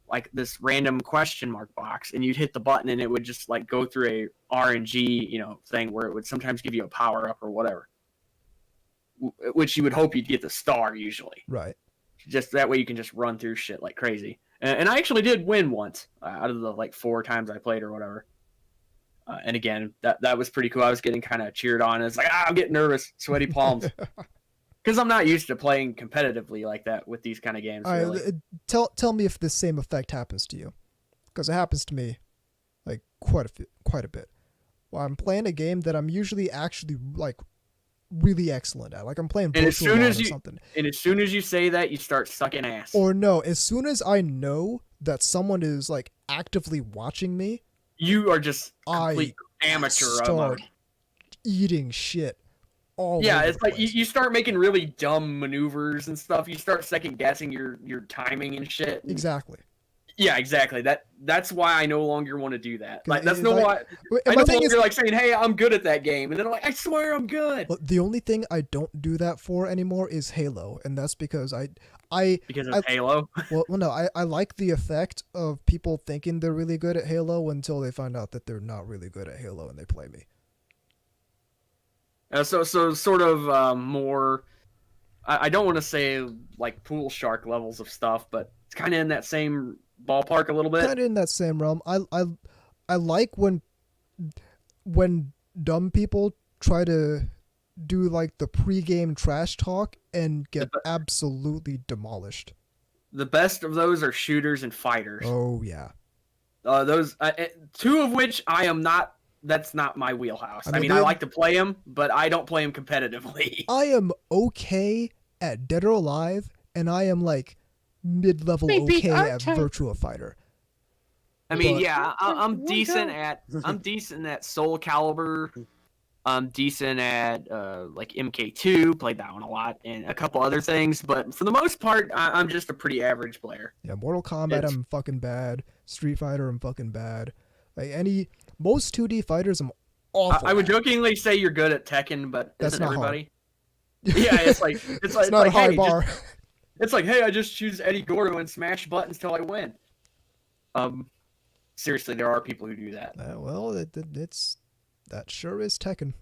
like this random question mark box, and you'd hit the button and it would just like go through a RNG, thing where it would sometimes give you a power up or whatever, which you would hope you'd get the star usually. Right. Just that way you can just run through shit like crazy. And I actually did win once out of the like 4 times I played or whatever. And again, that was pretty cool. I was getting kind of cheered on. It's like, I'm getting nervous, sweaty palms. Because I'm not used to playing competitively like that with these kind of games. All right, really. Tell me if this same effect happens to you, because it happens to me, like quite a bit. Well, I'm playing a game that I'm usually actually like really excellent at, like I'm playing Virtual or something. And as soon as you say that, you start sucking ass. Or no, as soon as I know that someone is like actively watching me, you are just complete amateur. Start eating shit. Yeah, it's like you start making really dumb maneuvers and stuff. You start second guessing your timing and shit. Exactly. Yeah, exactly. That's why I no longer want to do that. Like that's why I no longer like saying, "Hey, I'm good at that game," and then I'm like, "I swear I'm good." Well, the only thing I don't do that for anymore is Halo, and that's because because of Halo. Well, no, I like the effect of people thinking they're really good at Halo until they find out that they're not really good at Halo and they play me. So sort of more. I don't want to say like pool shark levels of stuff, but it's kind of in that same ballpark a little bit. Kind of in that same realm. I like when dumb people try to do like the pregame trash talk and get absolutely demolished. The best of those are shooters and fighters. Oh yeah. Those 2 of which I am not. That's not my wheelhouse. I mean, I like to play them, but I don't play them competitively. I am okay at Dead or Alive, and I am like mid-level okay at Virtua Fighter. I mean, yeah, I'm decent at Soul Calibur, I'm decent at like MK2, played that one a lot, and a couple other things. But for the most part, I'm just a pretty average player. Yeah, Mortal Kombat, I'm fucking bad. Street Fighter, I'm fucking bad. Like most 2D fighters, I'm awful. I would jokingly say you're good at Tekken, but that's isn't not everybody? Hard. Yeah, it's not like, a high hey, bar. It's like, hey, I just choose Eddie Gordo and smash buttons till I win. Seriously, there are people who do that. Well, that sure is Tekken.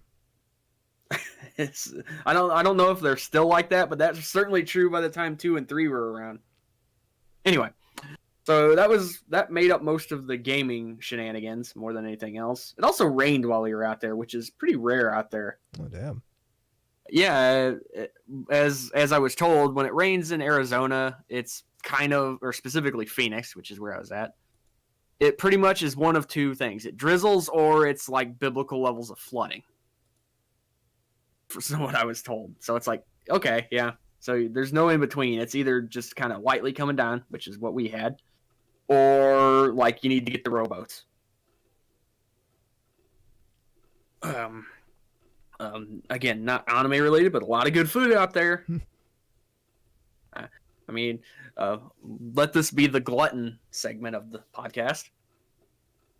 I don't know if they're still like that, but that's certainly true by the time 2 and 3 were around. Anyway, so that made up most of the gaming shenanigans more than anything else. It also rained while we were out there, which is pretty rare out there. Oh damn. Yeah, as I was told, when it rains in Arizona, it's kind of, or specifically Phoenix, which is where I was at, it pretty much is one of two things. It drizzles or it's like biblical levels of flooding. From what I was told. So it's like, okay, yeah. So there's no in between. It's either just kind of lightly coming down, which is what we had, or like you need to get the rowboats. Again, not anime related, but a lot of good food out there. I mean, let this be the glutton segment of the podcast.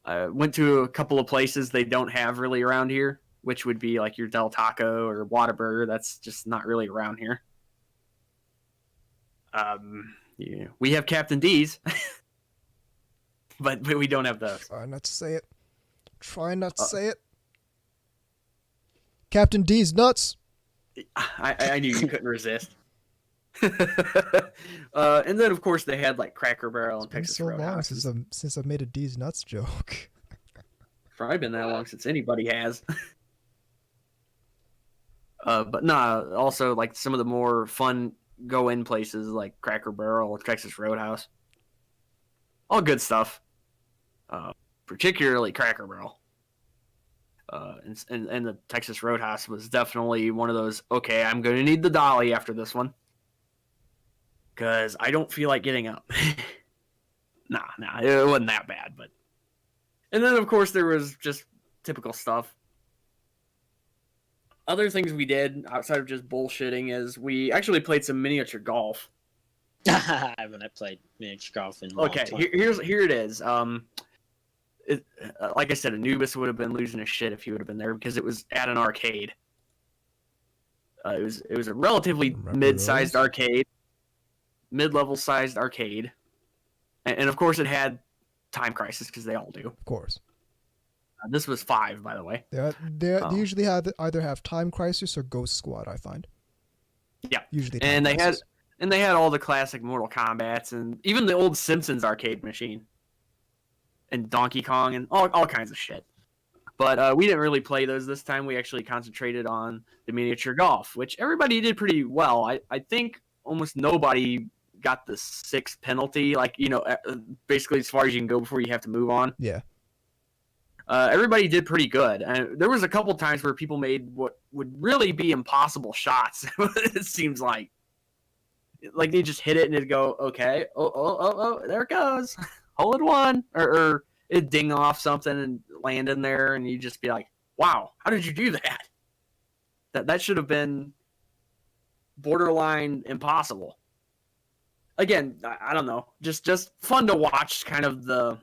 I went to a couple of places they don't have really around here, which would be like your Del Taco or Whataburger. That's just not really around here. Yeah, we have Captain D's, but we don't have those. Try not to say it. Try not to say it. Captain D's nuts. I knew you couldn't resist. And then of course they had like Cracker Barrel and Texas Roadhouse. It's so long since I've made a D's nuts joke. Probably been that long since anybody has. But nah, also like some of the more fun go-in places like Cracker Barrel, Texas Roadhouse. All good stuff. Particularly Cracker Barrel. And the Texas Roadhouse was definitely one of those, okay, I'm going to need the dolly after this one. Because I don't feel like getting up. Nah, it wasn't that bad. But and then, of course, there was just typical stuff. Other things we did outside of just bullshitting is we actually played some miniature golf. I haven't played miniature golf in a long time. Here it is. Like I said, Anubis would have been losing his shit if he would have been there because it was at an arcade. It was a relatively mid-sized arcade, mid-level sized arcade, and of course it had Time Crisis because they all do. Of course. This was 5, by the way. They usually either have Time Crisis or Ghost Squad. I find. Yeah. Usually. They had all the classic Mortal Kombats and even the old Simpsons arcade machine. And Donkey Kong and all kinds of shit. But we didn't really play those this time. We actually concentrated on the miniature golf, which everybody did pretty well. I think almost nobody got the 6th penalty, like, basically as far as you can go before you have to move on. Yeah. Everybody did pretty good. And there was a couple times where people made what would really be impossible shots, it seems like. Like, they just hit it and it'd go, okay, oh, there it goes. Hole in one, or it ding off something and land in there, and you just be like, "Wow, how did you do that?" That should have been borderline impossible. Again, I don't know, just fun to watch, kind of the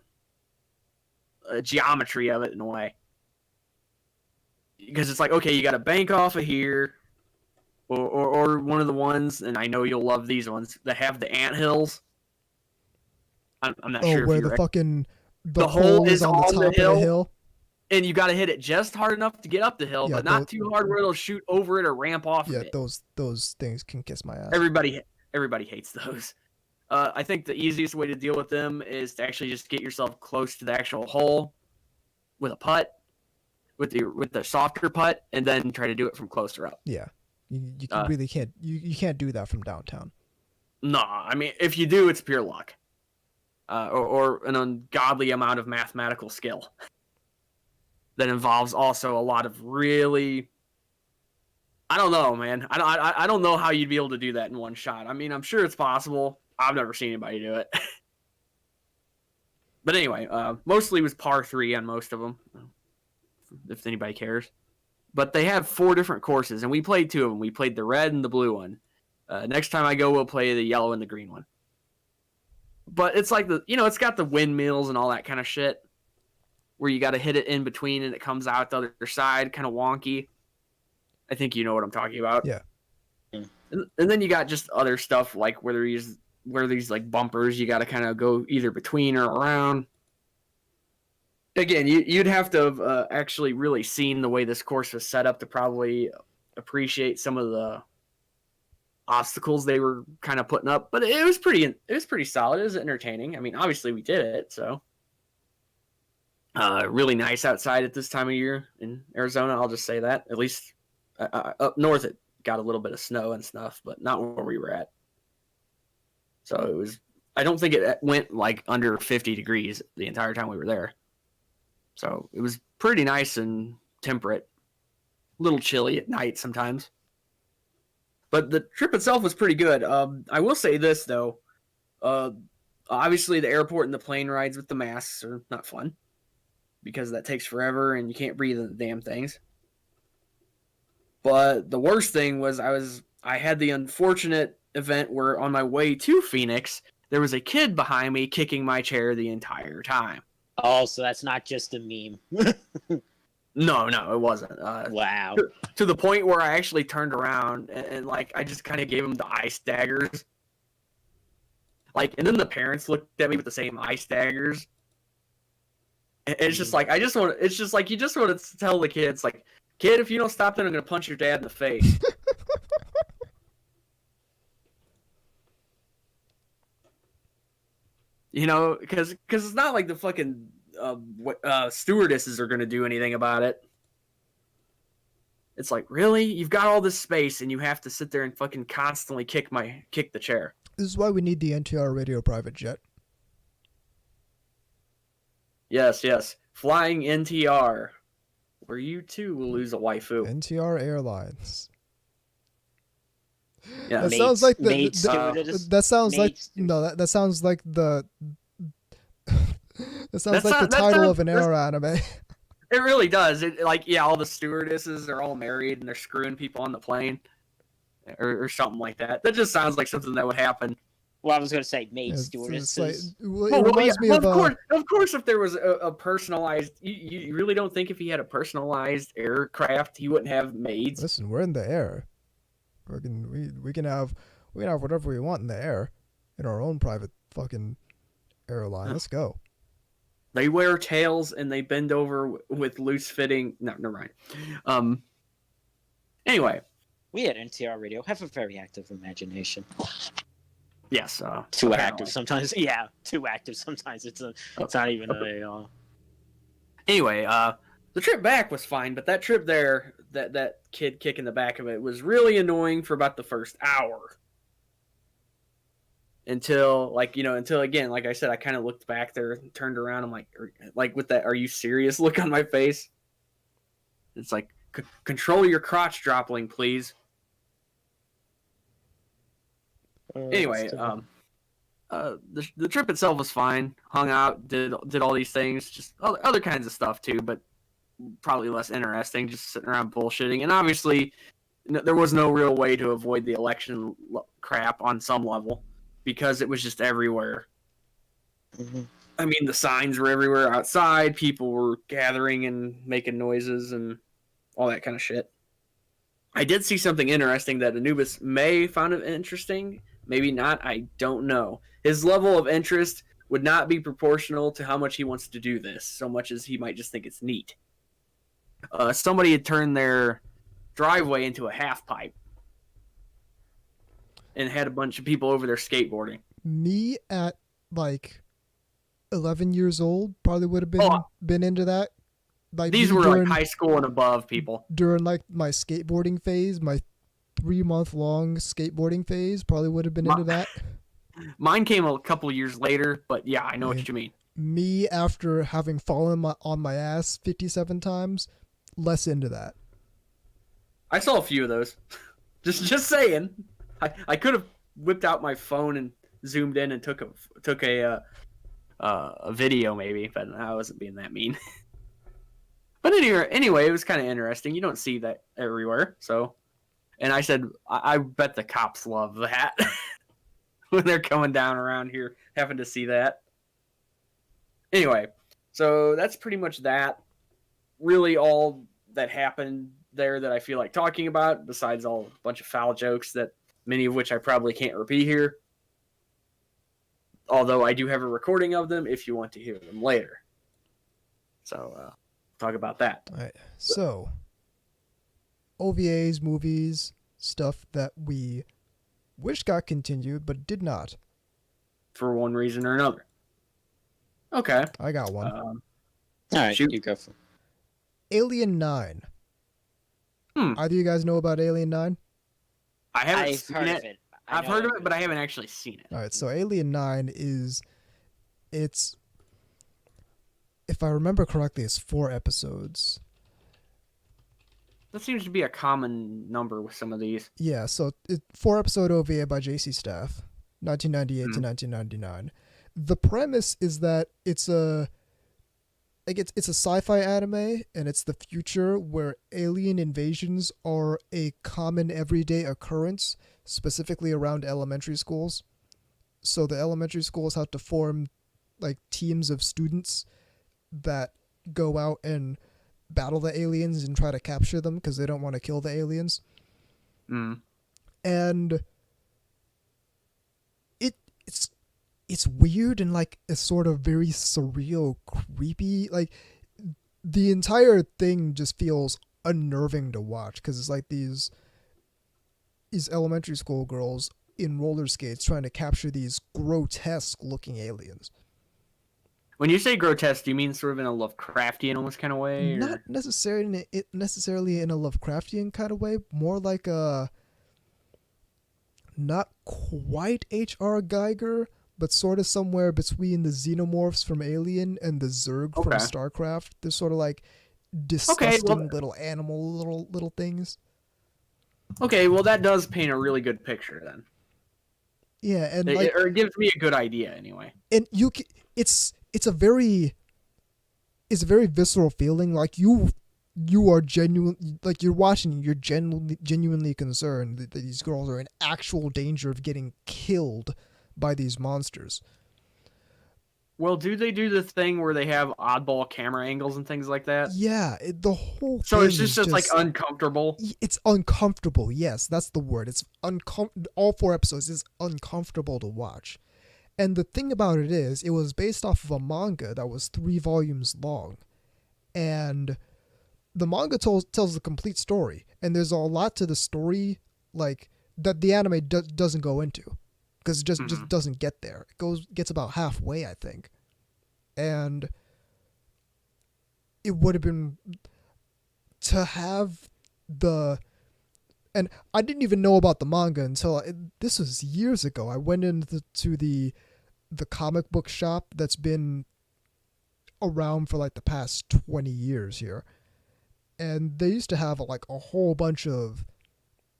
geometry of it in a way, because it's like, okay, you got to bank off of here, or one of the ones, and I know you'll love these ones that have the anthills. I'm not sure. Where the hole is on the top of the hill, and you got to hit it just hard enough to get up the hill, but not too hard where it'll shoot over it or ramp off. Yeah, of it. those things can kiss my ass. Everybody hates those. I think the easiest way to deal with them is to actually just get yourself close to the actual hole with a putt, with the softer putt, and then try to do it from closer up. Yeah, you really can't. You can't do that from downtown. No, I mean, if you do, it's pure luck. Or an ungodly amount of mathematical skill that involves also a lot of really, I don't know, man. I don't know how you'd be able to do that in one shot. I mean, I'm sure it's possible. I've never seen anybody do it. But anyway, mostly it was par 3 on most of them, if anybody cares. But they have 4 different courses, and we played 2 of them. We played the red and the blue one. Next time I go, we'll play the yellow and the green one. But it's like it's got the windmills and all that kind of shit, where you got to hit it in between and it comes out the other side, kind of wonky. I think you know what I'm talking about. Yeah. And then you got just other stuff like where these like bumpers, you got to kind of go either between or around. Again, you'd have to have actually really seen the way this course was set up to probably appreciate some of the obstacles they were kind of putting up. But it was pretty solid. It was entertaining. I mean, obviously we did it, so really nice outside at this time of year in Arizona. I'll just say that. At least up north, it got a little bit of snow and stuff, but not where we were at. So it was. I don't think it went like under 50 degrees the entire time we were there. So it was pretty nice and temperate. A little chilly at night sometimes. But the trip itself was pretty good. I will say this, though. Obviously, the airport and the plane rides with the masks are not fun. Because that takes forever and you can't breathe in the damn things. But the worst thing was I had the unfortunate event where on my way to Phoenix, there was a kid behind me kicking my chair the entire time. Oh, so that's not just a meme. No, it wasn't. Wow. To the point where I actually turned around and like I just kind of gave him the ice daggers. Like, and then the parents looked at me with the same ice daggers. And it's just like it's just like you just want to tell the kids like, kid, if you don't stop, then I'm gonna punch your dad in the face. Because it's not like the fucking stewardesses are going to do anything about it. It's like, really? You've got all this space and you have to sit there and fucking constantly kick the chair. This is why we need the NTR radio private jet. Yes. Flying NTR, where you too will lose a waifu. NTR Airlines. Yeah, that sounds like the title of an era anime. It really does. All the stewardesses are all married and they're screwing people on the plane, or something like that. That just sounds like something that would happen. Well, I was going to say maid stewardesses. Of course, if there was a personalized, you really don't think if he had a personalized aircraft, he wouldn't have maids? Listen, we're in the air. We can have whatever we want in the air, in our own private fucking airline. Let's go. They wear tails and they bend over with loose fitting. No, never mind. Anyway, we at NTR Radio have a very active imagination. Yes. Too active sometimes. Yeah, too active sometimes. It's not even a. Anyway, the trip back was fine, but that trip there, that kid kicking the back of it was really annoying for about the first hour. Until again, like I said, I kind of looked back there and turned around. I'm like with that, are you serious look on my face? It's like, control your crotch dropping, please. Anyway, the trip itself was fine. Hung out, did all these things, just other kinds of stuff too, but probably less interesting, just sitting around bullshitting. And obviously, there was no real way to avoid the election crap on some level because it was just everywhere. Mm-hmm. I mean, the signs were everywhere outside. People were gathering and making noises and all that kind of shit. I did see something interesting that Anubis may find it interesting. Maybe not. I don't know. His level of interest would not be proportional to how much he wants to do this, so much as he might just think it's neat. Somebody had turned their driveway into a half pipe and had a bunch of people over there skateboarding. Me at like 11 years old probably would have been into that. Like these were like high school and above people. During like my skateboarding phase, my 3-month-long skateboarding phase, probably would have been into that. Mine came a couple years later, but yeah, I know what you mean. Me, after having fallen on my ass 57 times, less into that. I saw a few of those. just saying. I could have whipped out my phone and zoomed in and took a video maybe, but I wasn't being that mean. But anyway, it was kind of interesting. You don't see that everywhere. So, and I said, I bet the cops love that when they're coming down around here, having to see that. Anyway, so that's pretty much that. Really, all that happened there that I feel like talking about, besides all a bunch of foul jokes that many of which I probably can't repeat here. Although I do have a recording of them if you want to hear them later. So, talk about that. All right. So, OVAs, movies, stuff that we wish got continued but did not. For one reason or another. Okay. I got one. All right, shoot. you go for. Alien 9. Either of you guys know about Alien 9? I haven't I've seen heard it. of it. I've heard of it, but I haven't actually seen it. All right, so Alien 9 it's, if I remember correctly, it's 4 episodes. That seems to be a common number with some of these. Yeah, so 4-episode OVA by JC Staff, 1998 to 1999. The premise is that it's a sci-fi anime, and it's the future where alien invasions are a common everyday occurrence, specifically around elementary schools. So the elementary schools have to form like teams of students that go out and battle the aliens and try to capture them because they don't want to kill the aliens. And it's weird and like a sort of very surreal, creepy. Like the entire thing just feels unnerving to watch because it's like these elementary school girls in roller skates trying to capture these grotesque looking aliens. When you say grotesque, do you mean sort of in a Lovecraftian almost kind of way? Or? Not necessarily in a Lovecraftian kind of way, more like a not quite H.R. Geiger, but sort of somewhere between the xenomorphs from Alien and the Zerg from StarCraft. They're sort of like disgusting little animal little things. Okay, well that does paint a really good picture then. Yeah, and it gives me a good idea anyway. And it's a very visceral feeling. Like you are genuine, like you're watching, you're genuinely concerned that these girls are in actual danger of getting killed by these monsters. Well, do they do the thing where they have oddball camera angles and things like that? Yeah, the whole so thing it's just like uncomfortable. It's uncomfortable. Yes, that's the word. It's all 4 episodes is uncomfortable to watch. And the thing about it is, it was based off of a manga that was 3 volumes long. And the manga tells the complete story. And there's a lot to the story like that the anime doesn't go into. Because it just doesn't get there. It gets about halfway, I think. And it would have been to have and I didn't even know about the manga until this was years ago. I went into the comic book shop that's been around for like the past 20 years here. And they used to have like a whole bunch of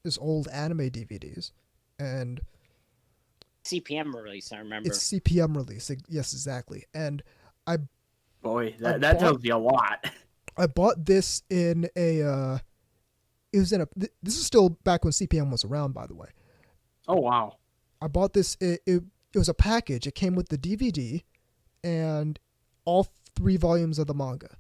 this old anime DVDs. And CPM release, I remember. It's CPM release, yes, exactly. And that tells you a lot. I bought this in a. This is still back when CPM was around, by the way. Oh wow! I bought this. It was a package. It came with the DVD, and all 3 volumes of the manga.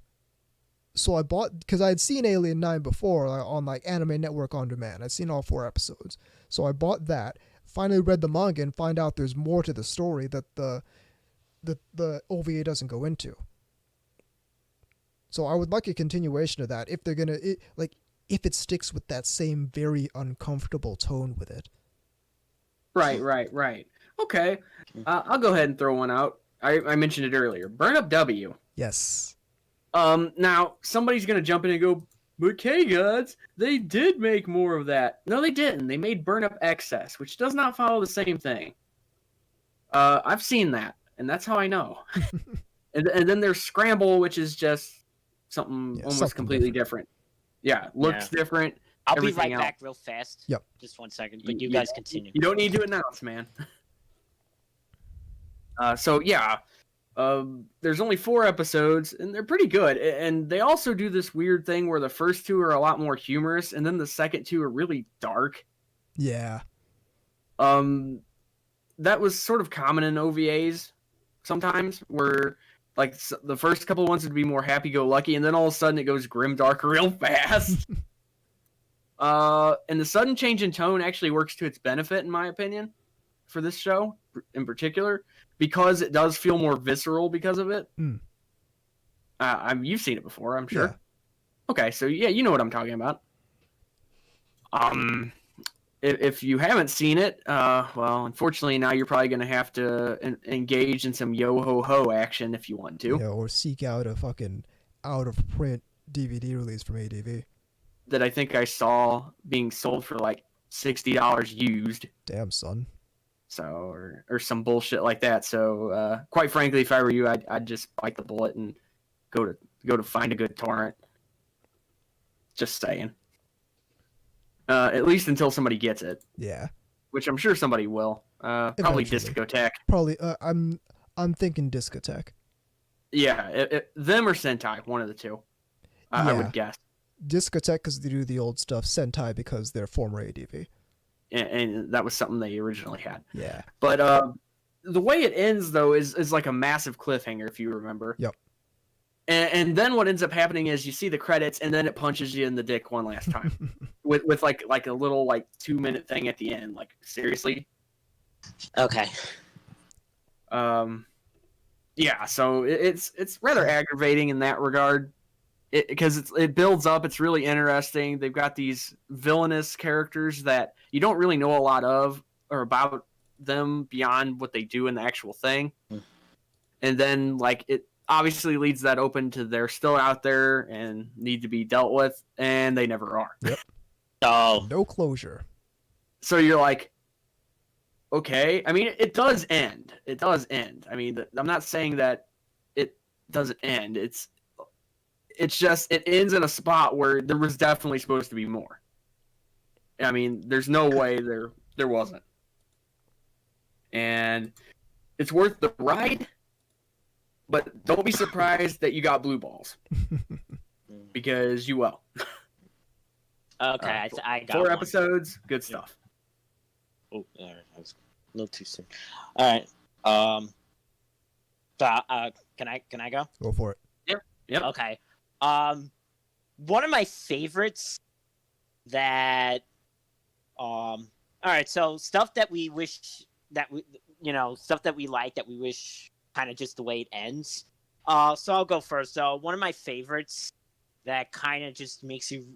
So I bought because I had seen Alien 9 before on like Anime Network on Demand. I'd seen all 4 episodes, so I bought that. Finally read the manga and find out there's more to the story that the OVA doesn't go into. So I would like a continuation of that if they're gonna if it sticks with that same very uncomfortable tone with it. Right. Okay, I'll go ahead and throw one out. I mentioned it earlier. Burn Up W. Yes. Now somebody's gonna jump in and go, but K-Gods, they did make more of that. No, they didn't. They made Burn Up Excess, which does not follow the same thing. I've seen that, and that's how I know. and then there's Scramble, which is just something almost completely different. Yeah, looks different. I'll be right back real fast. Yep. Just 1 second, but you guys continue. You don't need to announce, man. So, yeah. There's only 4 episodes, and they're pretty good. And they also do this weird thing where the first 2 are a lot more humorous, and then the second 2 are really dark. Yeah. That was sort of common in OVAs sometimes, where like the first couple ones would be more happy-go-lucky, and then all of a sudden it goes grim-dark real fast. And the sudden change in tone actually works to its benefit, in my opinion, for this show in particular, because it does feel more visceral because of it. You've seen it before, I'm sure. Yeah. Okay, so yeah, you know what I'm talking about. If you haven't seen it, well, unfortunately now you're probably going to have to engage in some yo-ho-ho action if you want to. Yeah, or seek out a fucking out-of-print DVD release from ADV. That I think I saw being sold for like $60 used. Damn, son. So, or some bullshit like that. So, quite frankly, if I were you, I'd just bite the bullet and go to find a good torrent. Just saying. At least until somebody gets it. Yeah. Which I'm sure somebody will. Probably Eventually. Discotheque. Probably. I'm thinking Discotheque. Yeah, them or Sentai, one of the two. I Yeah. would guess. Discotheque because they do the old stuff. Sentai because they're former ADV. And that was something they originally had. Yeah. But the way it ends though is like a massive cliffhanger, if you remember. Yep. And then what ends up happening is you see the credits, and then it punches you in the dick one last time with like a little like 2-minute thing at the end. Like seriously. Okay. Yeah. So it's rather aggravating in that regard. Because it builds up. It's really interesting. They've got these villainous characters that you don't really know a lot of or about them beyond what they do in the actual thing. And then like it obviously leads that open to they're still out there and need to be dealt with, and they never are. Yep. Oh. No closure. So you're like, okay. I mean, it does end. It does end. I mean, I'm not saying that it doesn't end. It's just it ends in a spot where there was definitely supposed to be more. I mean, there's no way there wasn't. And it's worth the ride, but don't be surprised that you got blue balls. Because you will. Okay, I got 4 one. episodes, good stuff. Oh, all right, I was a little too soon. All right. Can I go? Go for it. Yep. Okay. One of my favorites that all right, so stuff that we wish that we stuff that we like that we wish kind of just the way it ends. So I'll go first. So one of my favorites that kind of just makes you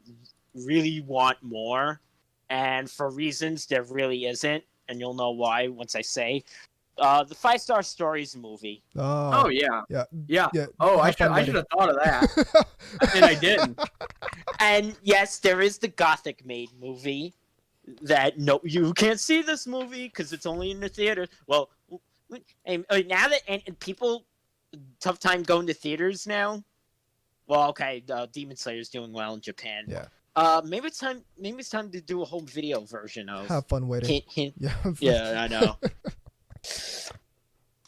really want more, and for reasons there really isn't, and you'll know why once I say. The 5-Star Stories movie. Oh yeah. Yeah. Oh, I Have fun should later. have thought of that, and I didn't. And yes, there is the Gothic Maid movie. That no, you can't see this movie because it's only in the theater. Well, now that and people tough time going to theaters now. Well, okay, Demon Slayer's doing well in Japan. Yeah. Maybe it's time to do a home video version of. Have fun waiting. Yeah. Yeah. Yeah, I know.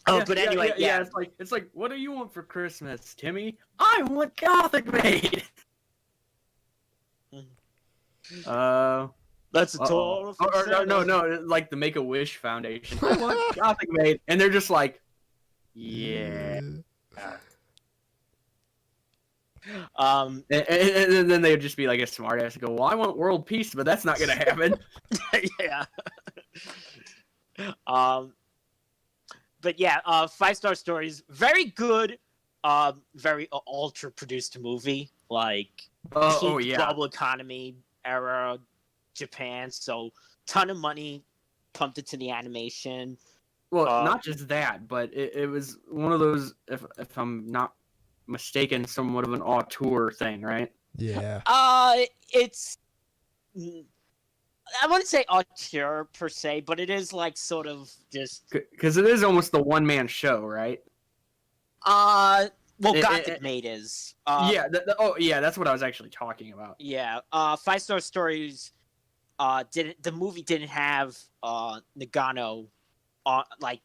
But anyway, yeah. It's like, what do you want for Christmas, Timmy? I want Gothic Maid. That's a total. No, like the Make-A-Wish Foundation. I want Gothic Maid, and they're just like, yeah. And then they'd just be like a smart ass and go, well, I want world peace, but that's not gonna happen. Yeah. But yeah, 5-Star Stories, very good, very ultra produced movie, like peak bubble economy era Japan, so ton of money pumped into the animation. Well, not just that, but it was one of those, if I'm not mistaken, somewhat of an auteur thing, right? Yeah. It's I wouldn't say auteur per se, but it is like sort of just because it is almost the one-man show, right? Well, Gothic Maid is. That's what I was actually talking about. Yeah. 5-Star Stories. The movie didn't have Nagano, like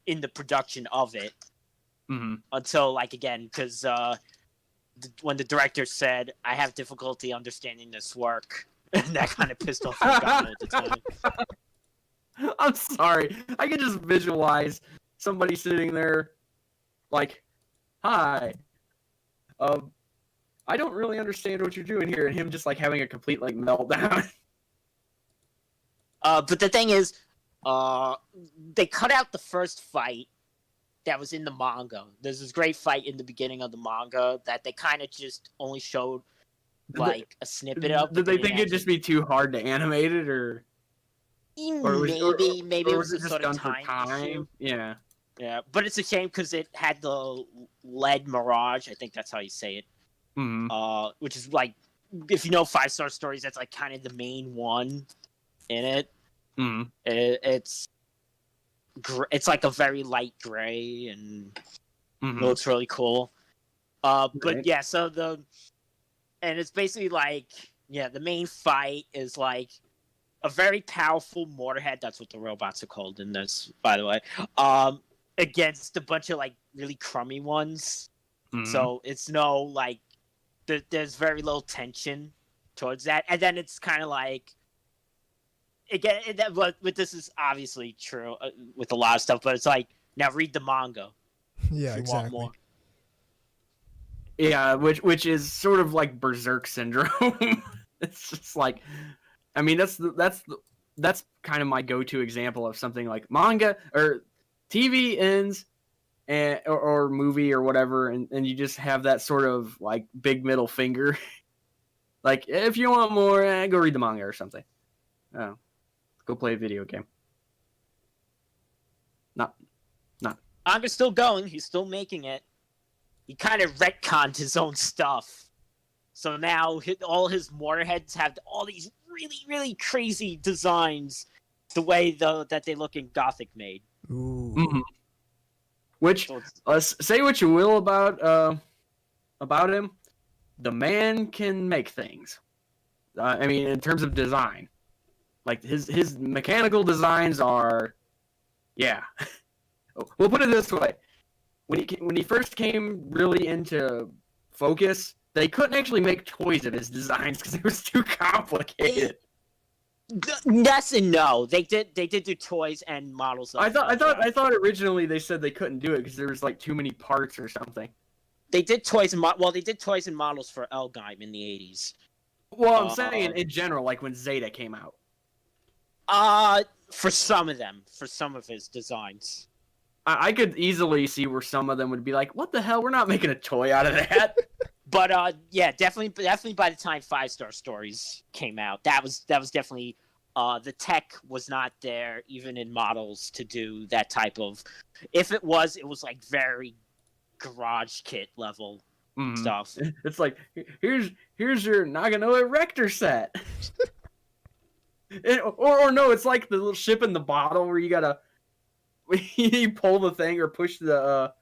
in the production of it. until like again because when the director said, "I have difficulty understanding this work," and that kind of pissed off Nagano at the time. I'm sorry. I can just visualize somebody sitting there, like, "Hi, I don't really understand what you're doing here," and him just like having a complete like meltdown. But the thing is, they cut out the first fight that was in the manga. There's this great fight in the beginning of the manga that they kind of just only showed like a snippet of. Did they think it'd just be too hard to animate it, or maybe it was a just sort of done for time issue? Yeah. Yeah, but it's a shame because it had the lead mirage. I think that's how you say it. Which is like, if you know 5-star stories, that's like kind of the main one in it. It's like a very light gray and looks really cool. But yeah, and it's basically like, the main fight is like a very powerful Mortarhead. That's what the robots are called in this, by the way. Against a bunch of like really crummy ones. So it's no like there's very little tension towards that, and then it's kind of like again. But this is obviously true with a lot of stuff. But it's like, now read the manga. Yeah, if you exactly. want more. Yeah, which is sort of like Berserk syndrome. It's just like, I mean, that's kind of my go-to example of something like manga or TV ends, or movie or whatever, and you just have that sort of like big middle finger. Like, if you want more, go read the manga or something. Oh, go play a video game. Not. Manga's still going. He's still making it. He kind of retconned his own stuff. So now all his Mortarheads have all these really, really crazy designs, the way that they look in Gothic Made. Ooh. Which, say what you will about him, the man can make things. I mean, in terms of design, like his mechanical designs are, yeah. We'll put it this way: when he first came really into focus, they couldn't actually make toys of his designs because it was too complicated. Yes and no. They did do toys and models. I thought originally they said they couldn't do it because there was like too many parts or something. They did toys and they did toys and models for Elgheim in the 80s. Well, I'm saying in general, like when Zeta came out. For some of them, for some of his designs. I could easily see where some of them would be like, "What the hell? We're not making a toy out of that." But yeah, definitely by the time 5-star stories came out, that was definitely the tech was not there even in models to do that type of. If it was like very garage kit level stuff. It's like, here's your Nagano Erector set. or no, it's like the little ship in the bottle where you gotta you pull the thing or push the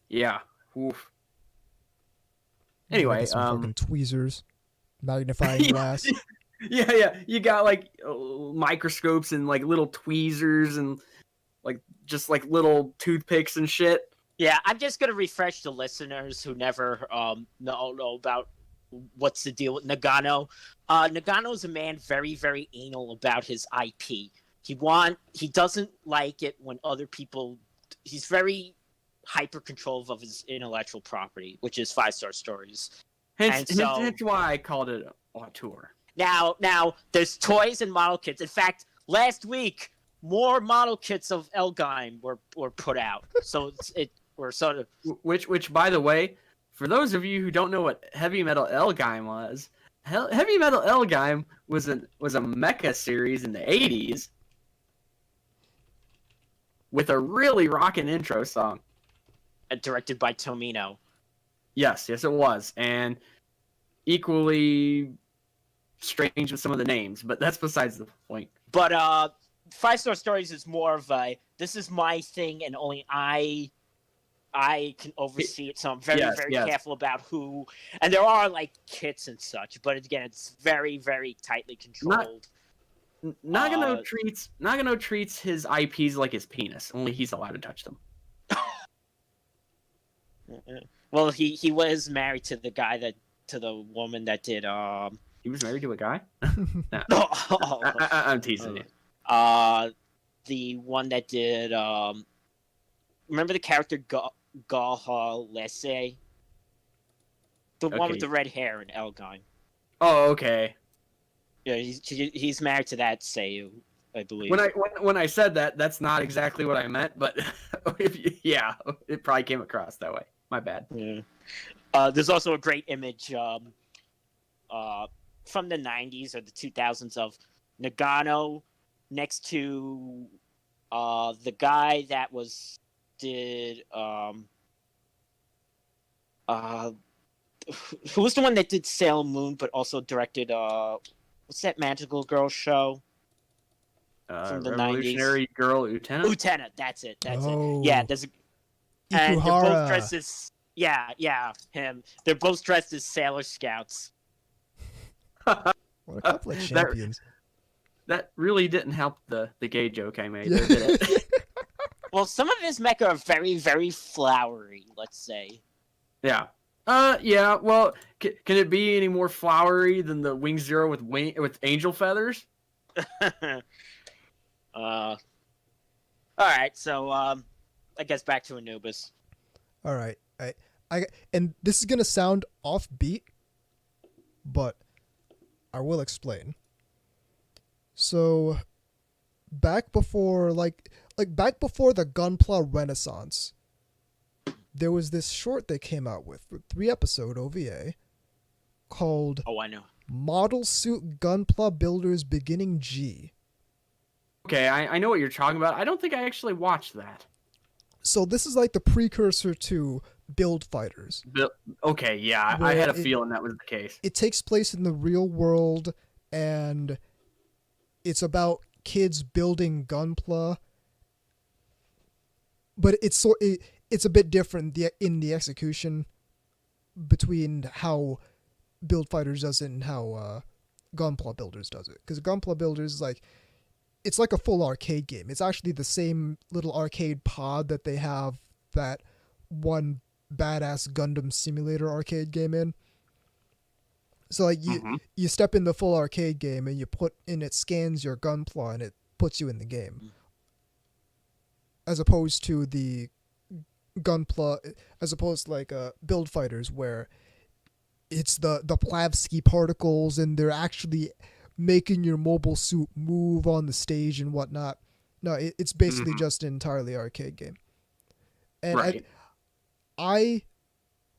yeah. Oof. Anyway, some fucking tweezers, magnifying glass. Yeah. You got like microscopes and like little tweezers and like just like little toothpicks and shit. Yeah, I'm just gonna refresh the listeners who never know about what's the deal with Nagano. Nagano's a man very, very anal about his IP. He doesn't like it when other people. He's very hyper control of his intellectual property, which is 5-star stories. Hence why I called it auteur. Now, there's toys and model kits. In fact, last week, more model kits of Elgheim were put out. So we're sort of which by the way, for those of you who don't know what Heavy Metal Elgheim was, Heavy Metal Elgheim was a mecha series in the 80s with a really rockin' intro song. Directed by Tomino. Yes, it was. And equally strange with some of the names, but that's besides the point. But 5-star stories is more of a, this is my thing and only I can oversee it, so I'm very careful about who. And there are like kits and such, but again, it's very, very tightly controlled. Nagano treats his IPs like his penis. Only he's allowed to touch them. Well, he was married to the woman that did He was married to a guy? No. oh, I'm teasing you. the one that did remember the character Gaha Lesse? The one with the red hair in Elgine. Oh, okay. Yeah, he's married to that Seiyu, I believe. When I said that, that's not exactly what I meant, but it probably came across that way. My bad. Yeah. There's also a great image from the 90s or the 2000s of Nagano next to the guy that did who was the one that did Sailor Moon but also directed what's that magical girl show from the Revolutionary 90s? Girl Utena? Utena, that's it. Oh. Yeah, there's and they're both Ikuhara. dressed as him. They're both dressed as Sailor Scouts. What a couple of champions. That really didn't help the gay joke I made Yeah. there, did it? Well, some of his mecha are very, very flowery, let's say. Yeah. Yeah. Well, can it be any more flowery than the Wing Zero with angel feathers? All right. So, I guess back to Anubis. All right. And this is gonna sound offbeat, but I will explain. So, back before back before the Gunpla Renaissance, there was this short they came out with 3-episode OVA called Oh, I know. Model Suit Gunpla Builders Beginning G. Okay, I know what you're talking about. I don't think I actually watched that. So this is like the precursor to Build Fighters. Okay, yeah, I had a feeling that was the case. It takes place in the real world, and it's about kids building Gunpla. But it's a bit different in the execution between how Build Fighters does it and how Gunpla Builders does it. Because Gunpla Builders it's like a full arcade game. It's actually the same little arcade pod that they have that one badass Gundam Simulator arcade game in. So you step in the full arcade game and you put in, it scans your Gunpla and it puts you in the game. As opposed to the Gunpla, as opposed to Build Fighters where it's the Plavsky particles and they're actually making your mobile suit move on the stage and whatnot. No, it's basically just an entirely arcade game. And right. I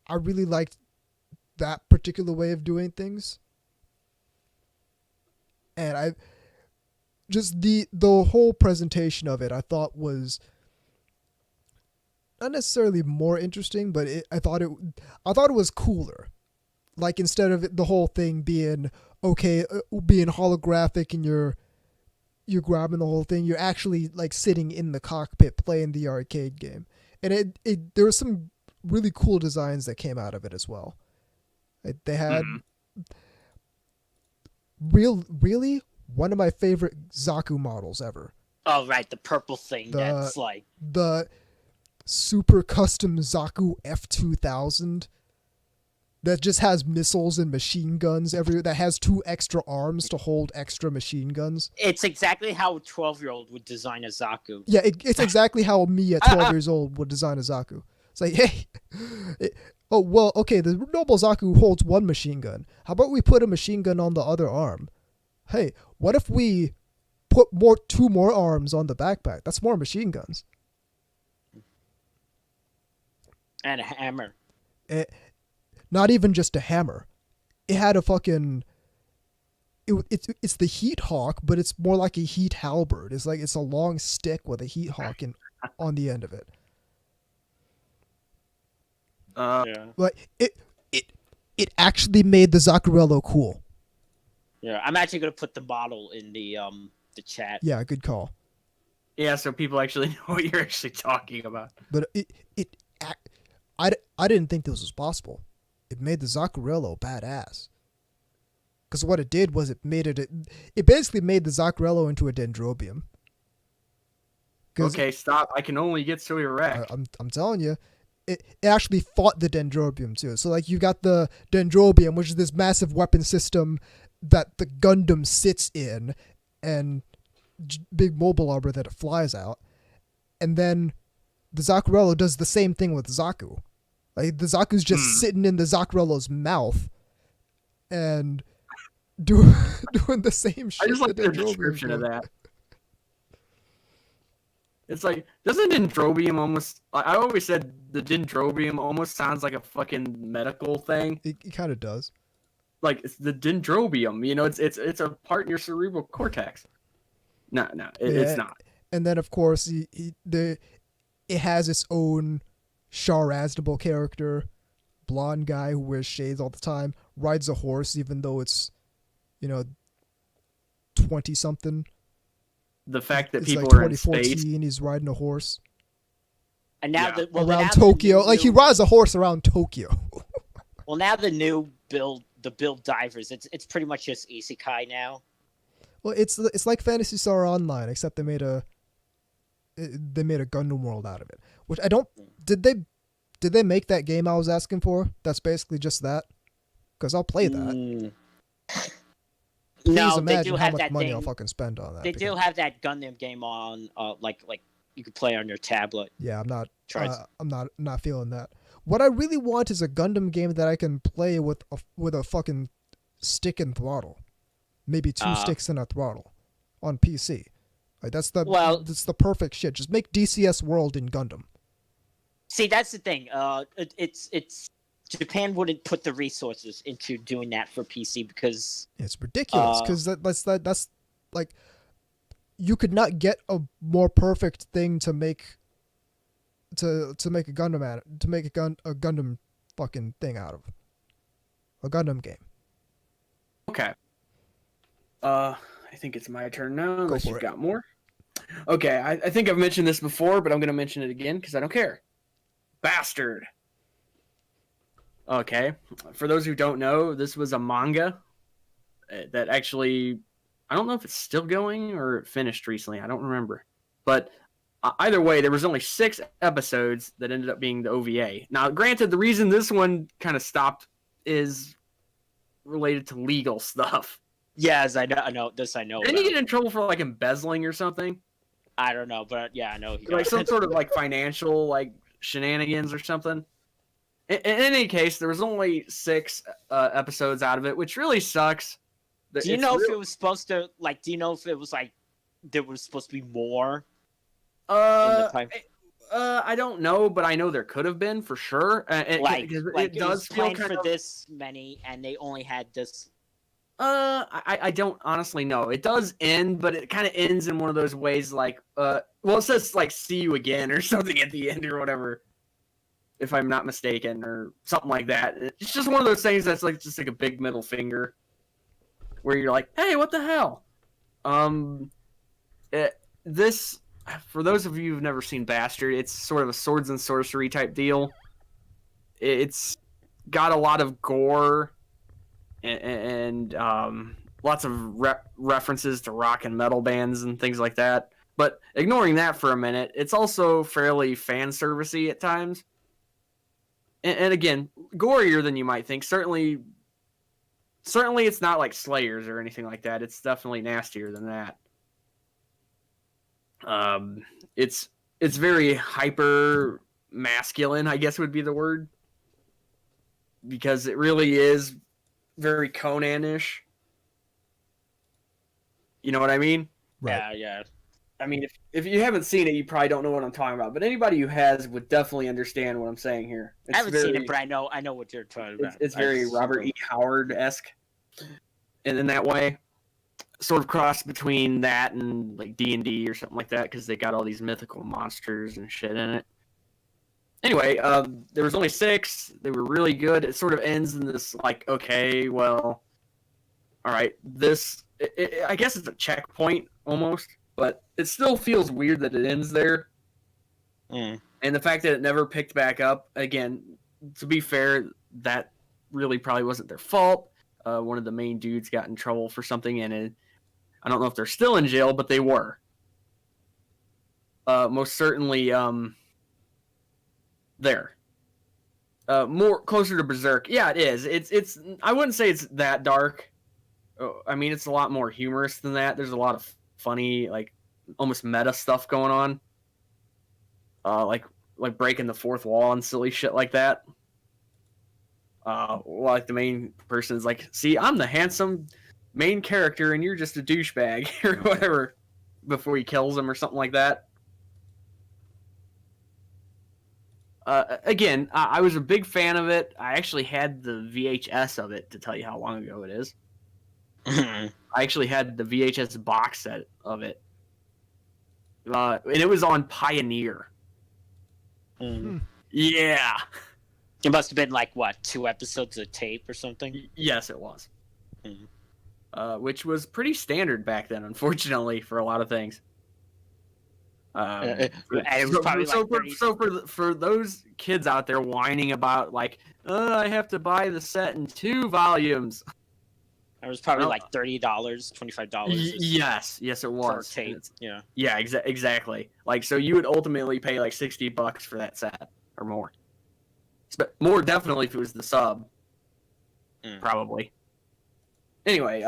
really liked that particular way of doing things. And I just the whole presentation of it I thought was not necessarily more interesting, but I thought it was cooler. Like, instead of the whole thing being being holographic and you're grabbing the whole thing, you're actually sitting in the cockpit playing the arcade game. And there were some really cool designs that came out of it as well. They had really one of my favorite Zaku models ever. Oh, right, the purple thing that's the super custom Zaku F2000 that just has missiles and machine guns that has 2 extra arms to hold extra machine guns. It's exactly how a 12-year-old would design a Zaku. Yeah, it's exactly how me at 12 years old would design a Zaku. It's like, hey, the Noble Zaku holds 1 machine gun. How about we put a machine gun on the other arm? Hey, what if we put 2 more arms on the backpack? That's more machine guns. And a hammer. Not even just a hammer. It had a fucking... It's the Heat Hawk, but it's more like a Heat Halberd. It's a long stick with a Heat Hawk on the end of it. Yeah. But it actually made the Zaccarello cool. Yeah, I'm actually gonna put the model in the chat. Yeah, good call. Yeah, so people actually know what you're actually talking about. But I didn't think this was possible. It made the Zaccarello badass. Because what it did was it basically made the Zaccarello into a Dendrobium. Okay, stop. I can only get so erect. I'm telling you, it actually fought the Dendrobium too. So like you got the Dendrobium, which is this massive weapon system that the Gundam sits in, and big mobile armor that it flies out, and then the Zaccarello does the same thing with Zaku. Like the Zaku's just sitting in the Zaccarello's mouth, and doing the same shit. I just like the Dendrobium's description of doing. that. It's like, doesn't Dendrobium almost... I always said the Dendrobium almost sounds like a fucking medical thing. It kind of does. Like, it's the Dendrobium, you know, it's a part in your cerebral cortex. No, it's not. And then of course it has its own Char Aznable character, blonde guy who wears shades all the time, rides a horse even though it's, 20 something. The fact that It's people like are in 2014, space. he's riding a horse And now Yeah. around Tokyo. Like he rides a horse around Tokyo. Well, now the new build divers, it's pretty much just isekai now. Well, it's like Phantasy Star Online, except they made a Gundam world out of it. Which I don't. Did they make that game I was asking for? That's basically just that. Because I'll play that. Please No, they imagine do how have much that money thing. I'll fucking spend on that. They do have that Gundam game on, like you could play on your tablet. Yeah, I'm not. Try it. I'm not feeling that. What I really want is a Gundam game that I can play with a fucking stick and throttle, maybe two sticks and a throttle, on PC. Like that's the perfect shit. Just make DCS World in Gundam. See, that's the thing. It's Japan wouldn't put the resources into doing that for PC because It's ridiculous because that's like you could not get a more perfect thing to make to make a Gundam fucking thing out of a Gundam game. Okay. I think it's my turn now, unless for you've it. got more. Okay, I think I've mentioned this before, but I'm going to mention it again because I don't care. Bastard. Okay, for those who don't know, this was a manga that actually, I don't know if it's still going or it finished recently. I don't remember. But either way, there was only 6 episodes that ended up being the OVA. Now, granted, the reason this one kind of stopped is related to legal stuff. yes, I know this. I know. Didn't he about. get in trouble for like embezzling or something? I don't know, but yeah, I know. He Like got some sort of like financial like shenanigans or something. In any case, there was only 6 episodes out of it, which really sucks. Do you know if it was supposed to like? Do you know if it was like there was supposed to be more? In the time? I don't know, but I know there could have been for sure. It It does was feel planned kind for of. this many, and they only had this. I don't honestly know. It does end, but it kind of ends in one of those ways like, well, it says like "see you again" or something at the end or whatever, if I'm not mistaken, or something like that. It's just one of those things that's like just like a big middle finger, where you're like, "Hey, what the hell?" This, for those of you who've never seen Bastard, it's sort of a swords and sorcery type deal. It's got a lot of gore and lots of references to rock and metal bands and things like that. But ignoring that for a minute, it's also fairly fan servicey at times. And again, gorier than you might think. Certainly it's not like Slayers or anything like that. It's definitely nastier than that. It's very hyper masculine, I guess would be the word, because it really is very Conan-ish. You know what I mean? Right. Yeah. I mean, if you haven't seen it, you probably don't know what I'm talking about. But anybody who has would definitely understand what I'm saying here. I haven't seen it, but I know what you're talking about. It's very Robert E. Howard-esque in that way. Sort of cross between that and like D&D or something like that, because they got all these mythical monsters and shit in it. Anyway, there was only 6. They were really good. It sort of ends in this like, okay, well, all right, I guess it's a checkpoint almost, but it still feels weird that it ends there. And the fact that it never picked back up, again, to be fair, that really probably wasn't their fault. One of the main dudes got in trouble for something, and I don't know if they're still in jail, but they were. Most certainly there. more closer to Berserk. Yeah, it is. It's. I wouldn't say it's that dark. I mean, it's a lot more humorous than that. There's a lot of funny, like almost meta stuff going on. Like breaking the fourth wall and silly shit like that. Like the main person is like, "See, I'm the handsome main character, and you're just a douchebag," or whatever, before he kills him or something like that. Again, I was a big fan of it. I actually had the VHS of it, to tell you how long ago it is. I actually had the VHS box set of it. And it was on Pioneer. Yeah. It must have been like, what, 2 episodes of tape or something? Yes, it was. Which was pretty standard back then, unfortunately, for a lot of things. And it was probably for those kids out there whining about like, I have to buy the set in 2 volumes. It was probably like $30, $25. Yes, it was. For tape. Yeah. Yeah, exactly. Like, so you would ultimately pay like $60 for that set or more. But more definitely if it was the sub. Probably. Anyway,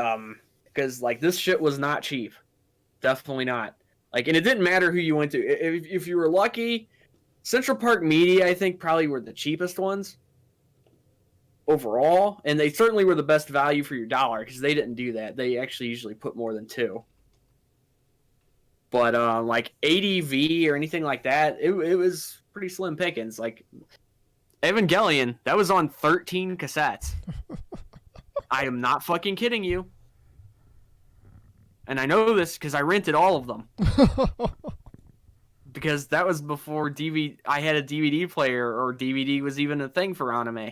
because like this shit was not cheap. Definitely not. Like, and it didn't matter who you went to. If you were lucky, Central Park Media, I think, probably were the cheapest ones overall, and they certainly were the best value for your dollar because they didn't do that. They actually usually put more than 2. But like ADV or anything like that, it was pretty slim pickings. Like Evangelion, that was on 13 cassettes. I am not fucking kidding you. And I know this because I rented all of them. Because that was before I had a DVD player, or DVD was even a thing for anime.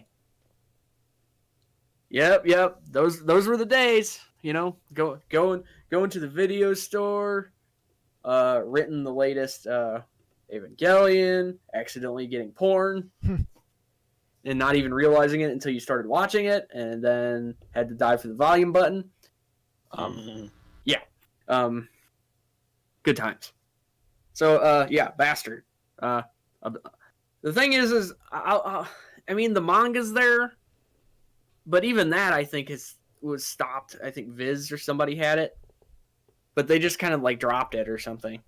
Yep. Those were the days. You know, going to the video store, renting the latest Evangelion, accidentally getting porn, and not even realizing it until you started watching it, and then had to dive for the volume button. Good times. So, yeah, Bastard. The thing is I mean, the manga's there, but even that, I think, was stopped. I think Viz or somebody had it, but they just kind of, like, dropped it or something.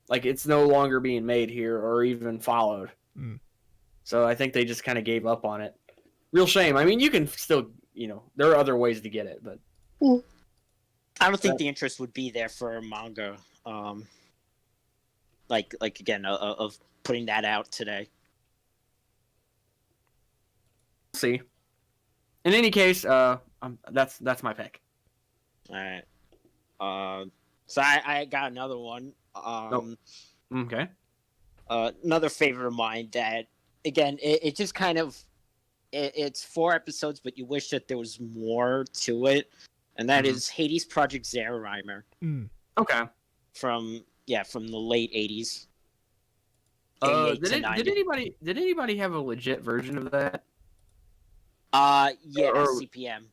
Like, it's no longer being made here or even followed. So I think they just kind of gave up on it. Real shame. I mean, you can still, there are other ways to get it, but... I don't think the interest would be there for a manga. Like again, of putting that out today. See. In any case, that's my pick. All right. So I got another one. Okay. Another favorite of mine that, again, it just kind of, it's 4 episodes, but you wish that there was more to it, and that is Hades Project Zero-Rhymer. Okay. From the late 80s. Did anybody have a legit version of that? CPM.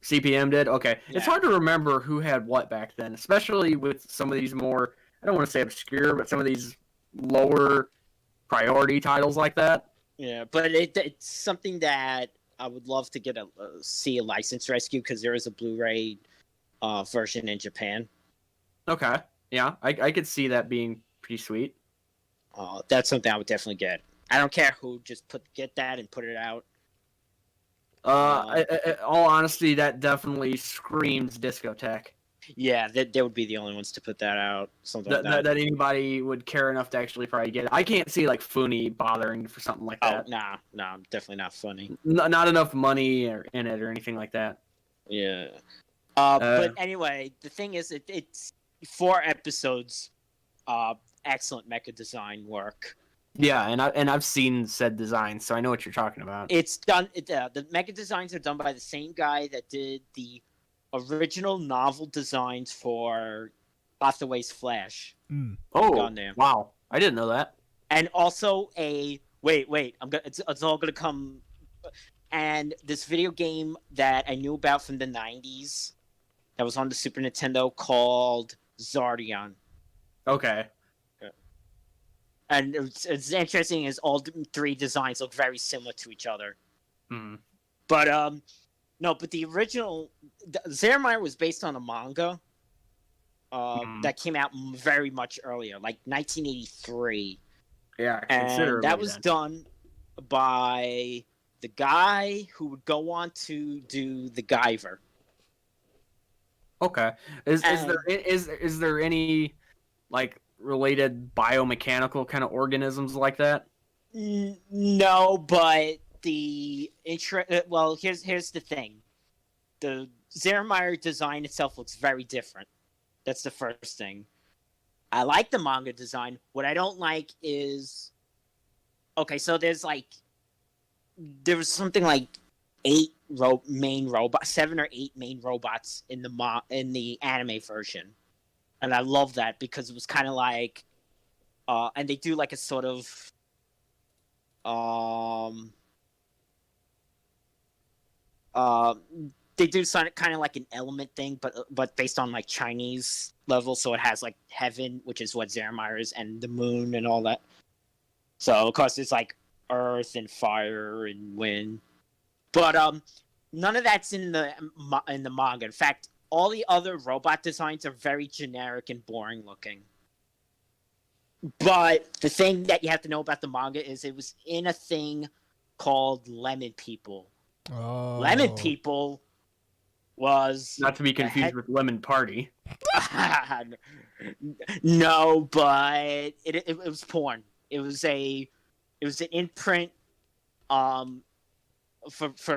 CPM did? Okay. Yeah. It's hard to remember who had what back then, especially with some of these more, I don't want to say obscure, but some of these lower priority titles like that. Yeah, but it's something that I would love to see a license rescue, because there is a Blu-ray version in Japan. Okay. Yeah, I could see that being pretty sweet. That's something I would definitely get. I don't care who, just get that and put it out. All honesty, that definitely screams discotheque. Yeah, they would be the only ones to put that out. Something like that anybody would care enough to actually probably get it. I can't see like Funi bothering for something like that. Nah, definitely not funny. Not enough money in it or anything like that. Yeah. But anyway, the thing is, it's 4 episodes. Excellent mecha design work. Yeah, and I've seen said design, so I know what you're talking about. It's done. The mecha designs are done by the same guy that did the original novel designs for Hathaway's Flash. Oh, Gundam. Wow! I didn't know that. And also wait. It's all gonna come. And this video game that I knew about from the 90s, that was on the Super Nintendo, called Zardion. Okay. And it's interesting is all three designs look very similar to each other. Mm. But no, but the original Zeremeyer was based on a manga that came out very much earlier, like 1983. Yeah, And considerably. that was done by the guy who would go on to do the Guyver. Okay. Is there any like related biomechanical kind of organisms like that? No, but well, here's the thing. The Zeremeyer design itself looks very different. That's the first thing. I like the manga design. What I don't like is, okay, so there was something like 7 or 8 main robots in the anime version, and I love that because it was kind of like, and they do like a sort of, they do kind of like an element thing, but based on like Chinese level. So it has like heaven, which is what Zeremeyer is, and the moon and all that. So of course it's like earth and fire and wind, but none of that's in the manga. In fact, all the other robot designs are very generic and boring looking. But the thing that you have to know about the manga is it was in a thing called Lemon People. Oh. Lemon People was not to be confused with Lemon Party. No, but it was porn. It was an imprint for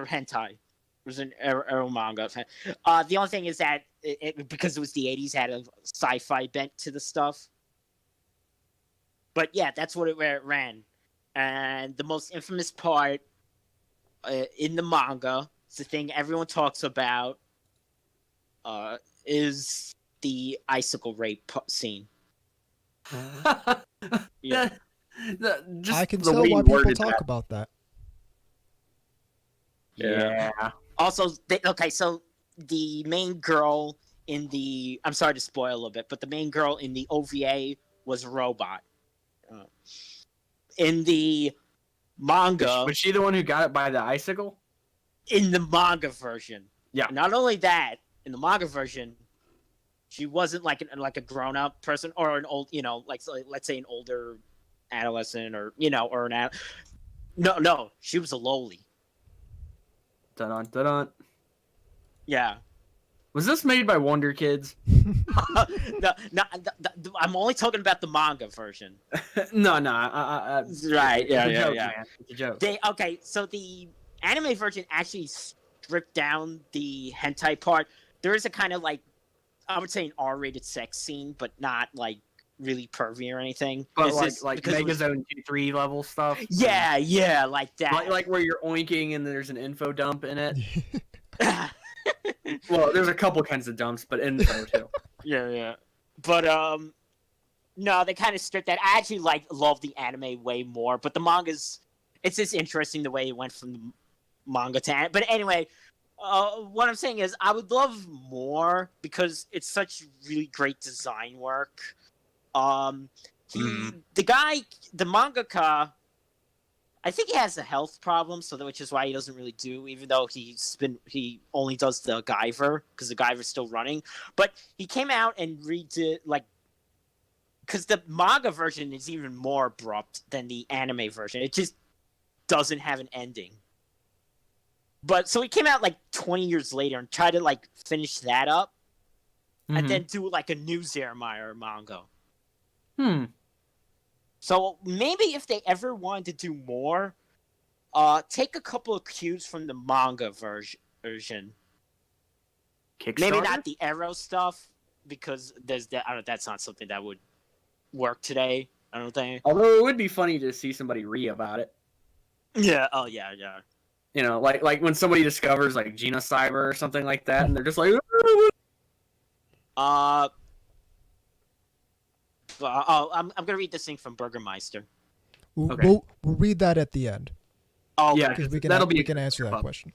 hentai. It was an ero manga. The only thing is that because it was the 80s, had a sci-fi bent to the stuff. But yeah, that's where it ran. And the most infamous part in the manga, it's the thing everyone talks about, is the icicle rape scene. Yeah. I can tell why people talk about that. Yeah. Also, so the main girl in the... I'm sorry to spoil a little bit, but the main girl in the OVA was a robot. In the manga... Was she the one who got it by the icicle? In the manga version. Yeah. Not only that, in the manga version, she wasn't like a grown-up person or an old, like let's say an older adolescent or, or an No, she was a loli. Dun dun dun. Yeah. Was this made by Wonder Kids? No, I'm only talking about the manga version. No. Right, yeah. Man. It's a joke. So the anime version actually stripped down the hentai part. There is a kind of like, I would say an R-rated sex scene, but not like really pervy or anything. But like Megazone 2-3 level stuff? Yeah, like that. Like where you're oinking and there's an info dump in it? Well, there's a couple kinds of dumps, but info too. Yeah. But no, they kind of stripped that. I actually love the anime way more, but the manga's, it's just interesting the way it went from the manga to anime. But anyway, what I'm saying is I would love more because it's such really great design work. The mangaka, I think he has a health problem, which is why he doesn't really do, even though he only does the Guyver because the Guyver's still running. But he came out and redid because the manga version is even more abrupt than the anime version. It just doesn't have an ending. But so he came out 20 years later and tried to finish that up, and then do a new Zeremeyer manga. So maybe if they ever wanted to do more, take a couple of cues from the manga version. Kickstarter? Maybe not the Arrow stuff because there's that. That's not something that would work today. I don't think. Although it would be funny to see somebody about it. Yeah. Oh yeah. Like when somebody discovers Genocyber or something like that, and they're just like. I'm gonna read this thing from Burgermeister. Okay. We'll read that at the end. Oh yeah, because we can answer that question.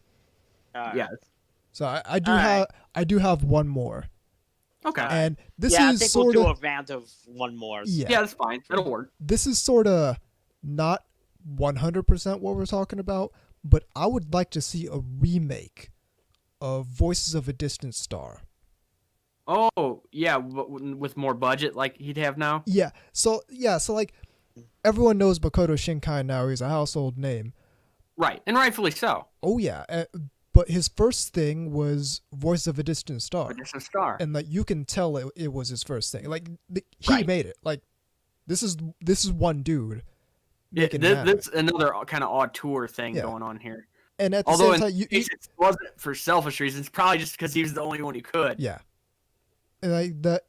Yes. So I do have one more. Okay. And this I is think we'll sort do a of round of one more. Yeah, that's fine. That'll work. this is sort of not 100% what we're talking about, but I would like to see a remake of Voices of a Distant Star. Oh, yeah, with more budget like he'd have now. Yeah. So like everyone knows Makoto Shinkai now. He's a household name. Right, and rightfully so. Oh yeah. But his first thing was Voice of a Distant Star. But it's a star. And like you can tell it was his first thing. Like he Right. made it. Like this is one dude. Yeah, making an anime. that's another kind of auteur thing Yeah. going on here. And at the Although same in time, case it wasn't for selfish reasons, probably just because he was the only one who could. yeah, and like that.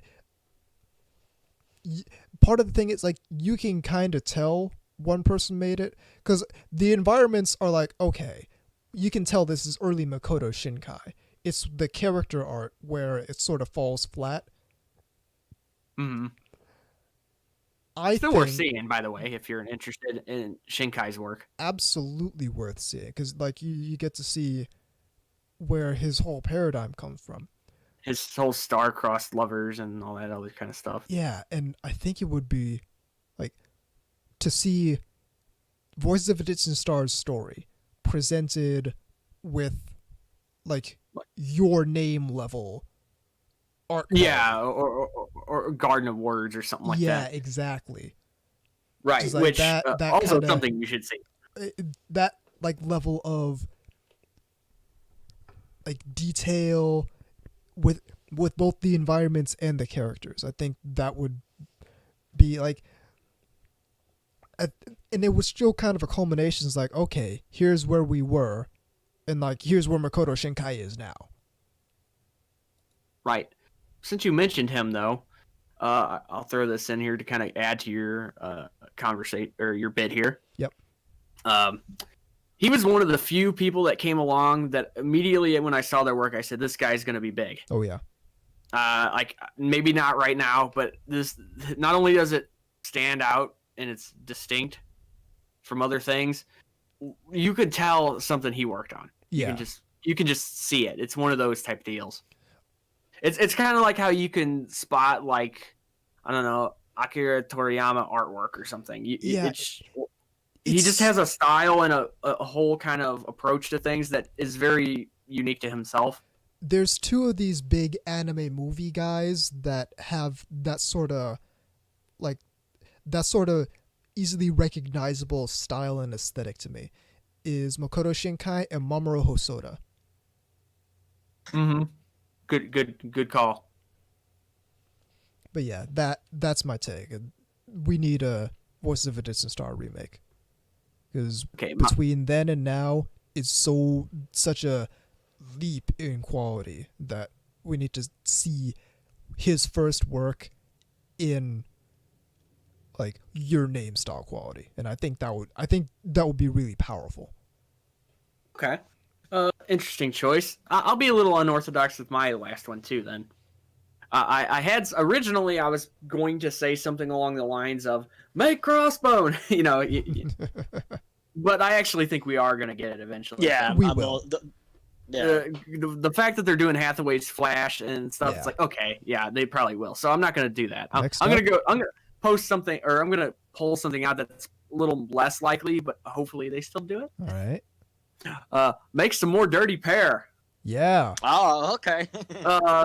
Part of the thing is like you can kind of tell one person made it because the environments are like okay, you can tell this is early Makoto Shinkai. It's the character art where it sort of falls flat. Mm-hmm. I Still think worth seeing, by the way, if you're interested in Shinkai's work. absolutely worth seeing because like you get to see where his whole paradigm comes from. His whole star-crossed lovers and all that other kind of stuff. Yeah, and I think it would be like to see Voices of a Distant Star's story presented with like your name level art. Yeah, or Garden of Words or something like yeah, that. exactly. Right, Just like which that also kinda- something you should see. That like level of like detail with both the environments and the characters. I think that would be like and it was still kind of a culmination. It's like, okay, here's where we were, and like here's where Makoto Shinkai is now. Right. Since you mentioned him, though, I'll throw this in here to kind of add to your conversation or your bit here. Yep. He was one of the few people that came along that immediately when I saw their work, I said, "This guy's going to be big." Oh yeah. Like maybe not right now, but this not only does it stand out and it's distinct from other things, you could tell something he worked on. Yeah. You can just see it. It's one of those type deals. It's kind of like how you can spot like I don't know Akira Toriyama artwork or something. He just has a style and a whole kind of approach to things that is very unique to himself. There's two of these big anime movie guys that have that sort of easily recognizable style and aesthetic to me is Makoto Shinkai and Mamoru Hosoda. Mm-hmm. Good call. But yeah, that's my take. We need a Voices of a Distant Star remake because between then and now, it's such a leap in quality that we need to see his first work in like your name style quality, and I think that would be really powerful. Okay. Interesting choice. I'll be a little unorthodox with my last one too. Then, I had originally I was going to say something along the lines of "make Crossbone," but I actually think we are going to get it eventually. Yeah, we will. The fact that they're doing Hathaway's Flash and stuff, it's like okay, yeah, they probably will. So I'm not going to do that. I'm going to post something, or I'm going to pull something out that's a little less likely, but hopefully they still do it. All right. Make some more Dirty Pair. Yeah. Oh, okay.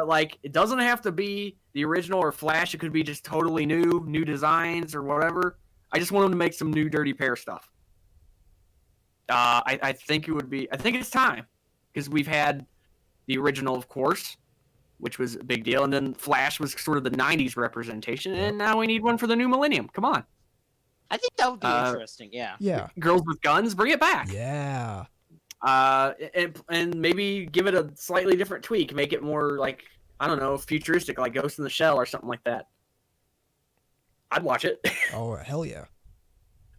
Like it doesn't have to be the original or Flash. It could be just totally new designs or whatever. I just want them to make some new Dirty Pair stuff. I think it would be. I think it's time because we've had the original, of course, which was a big deal, and then Flash was sort of the '90s representation, and now we need one for the new millennium. Come on. I think that would be interesting. Yeah. Yeah. Girls with Guns, bring it back. Yeah. And maybe give it a slightly different tweak, make it more like I don't know, futuristic, like Ghost in the Shell or something like that. I'd watch it. Oh hell yeah!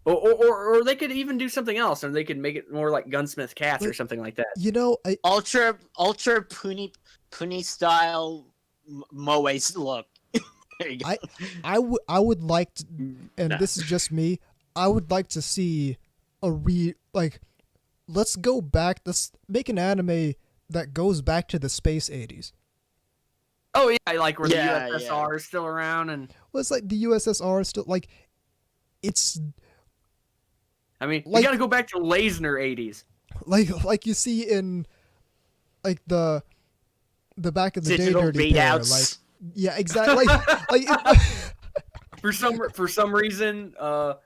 or they could even do something else, or they could make it more like Gunsmith Cats or something like that. You know, ultra puni style Moe's look. I would like to, and this is just me. I would like to see let's go back. Let's make an anime that goes back to the space 80s. Oh yeah, like where Yeah, the USSR is still around, and Well, it's like the USSR is still like, it's I mean, like- you got to go back to Lasner 80s. like you see in like the back in the Digital day Dirty Pair, readouts. like yeah, exactly, like For some reason,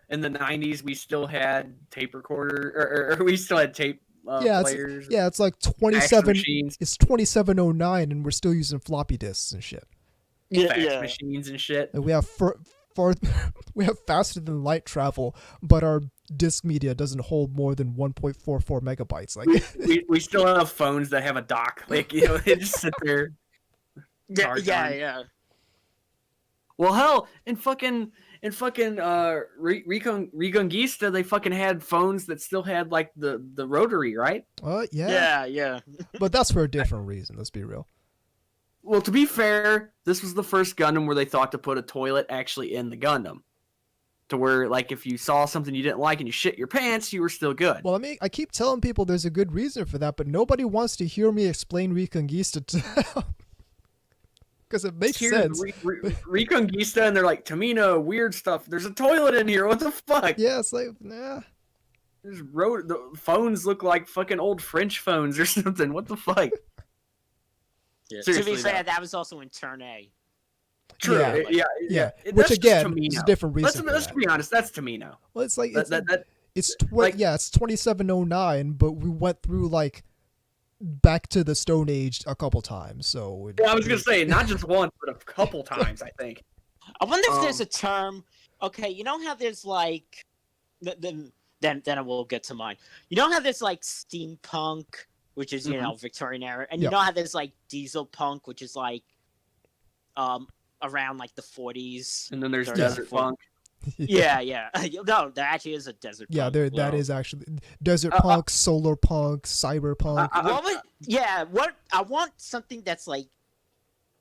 in the 90s, we still had tape recorder, or we still had tape players. it's like fax 27. machines, It's 2709, and we're still using floppy disks and shit. fax machines and shit. And we have we have faster than light travel, but our disk media doesn't hold more than 1.44 megabytes. Like We still have phones that have a dock, like they just sit there. Yeah. Well, hell, in fucking Reconquista, they fucking had phones that still had like the rotary, right? Yeah. But that's for a different reason. Let's be real. Well, to be fair, this was the first Gundam where they thought to put a toilet actually in the Gundam, to where like if you saw something you didn't like and you shit your pants, you were still good. Well, I mean, I keep telling people there's a good reason for that, but nobody wants to hear me explain Reconquista to them. Because it makes sense. Reconquista, and they're like, Tamina, weird stuff. There's a toilet in here. What the fuck? Yeah, it's like, nah. The phones look like fucking old French phones or something. What the fuck? To Seriously, be fair, though. that was also in Turn A. True. Yeah. Yeah. Which That's again just is a Tamino. different reason. Let's be honest. That's Tamino. Well, it's like It's 2709, but we went through like back to the Stone Age a couple times. So I was gonna say not just once, but a couple times. I think. I wonder if there's a term. Okay, you know how there's like, then I will get to mine. You know how there's like steampunk, which is you know Victorian era, and you know how there's like diesel punk, which is like, around like the 40s. And then there's 30s, desert 40s. punk. Yeah. No, there actually is a desert. Yeah, punk. there that is actually desert punk, solar punk, cyberpunk. What I want something that's like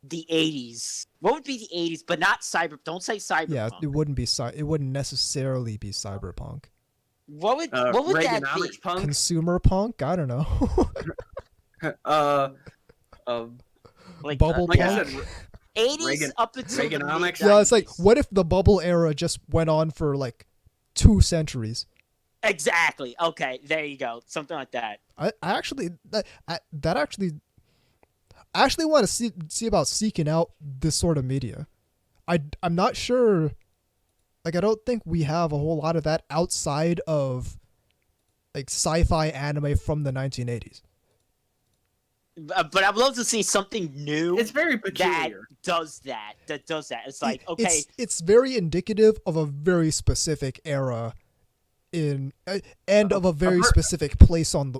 the 80s. What would be the 80s, but not cyber? Don't say cyberpunk. Yeah, it wouldn't be it wouldn't necessarily be cyberpunk. What would that be? Reaganomics punk. Consumer punk? I don't know. Like Bubble like punk. I said, 80s up until the Reaganomics. mid-90s. Yeah, it's like, what if the bubble era just went on for like 2 centuries? Exactly. Okay, there you go. Something like that. I actually want to see about seeking out this sort of media. I'm not sure. Like, I don't think we have a whole lot of that outside of like sci-fi anime from the 1980s. But I'd love to see something new. It's very that peculiar. does that. It's like, okay, It's very indicative of a very specific era in and of a very specific place on the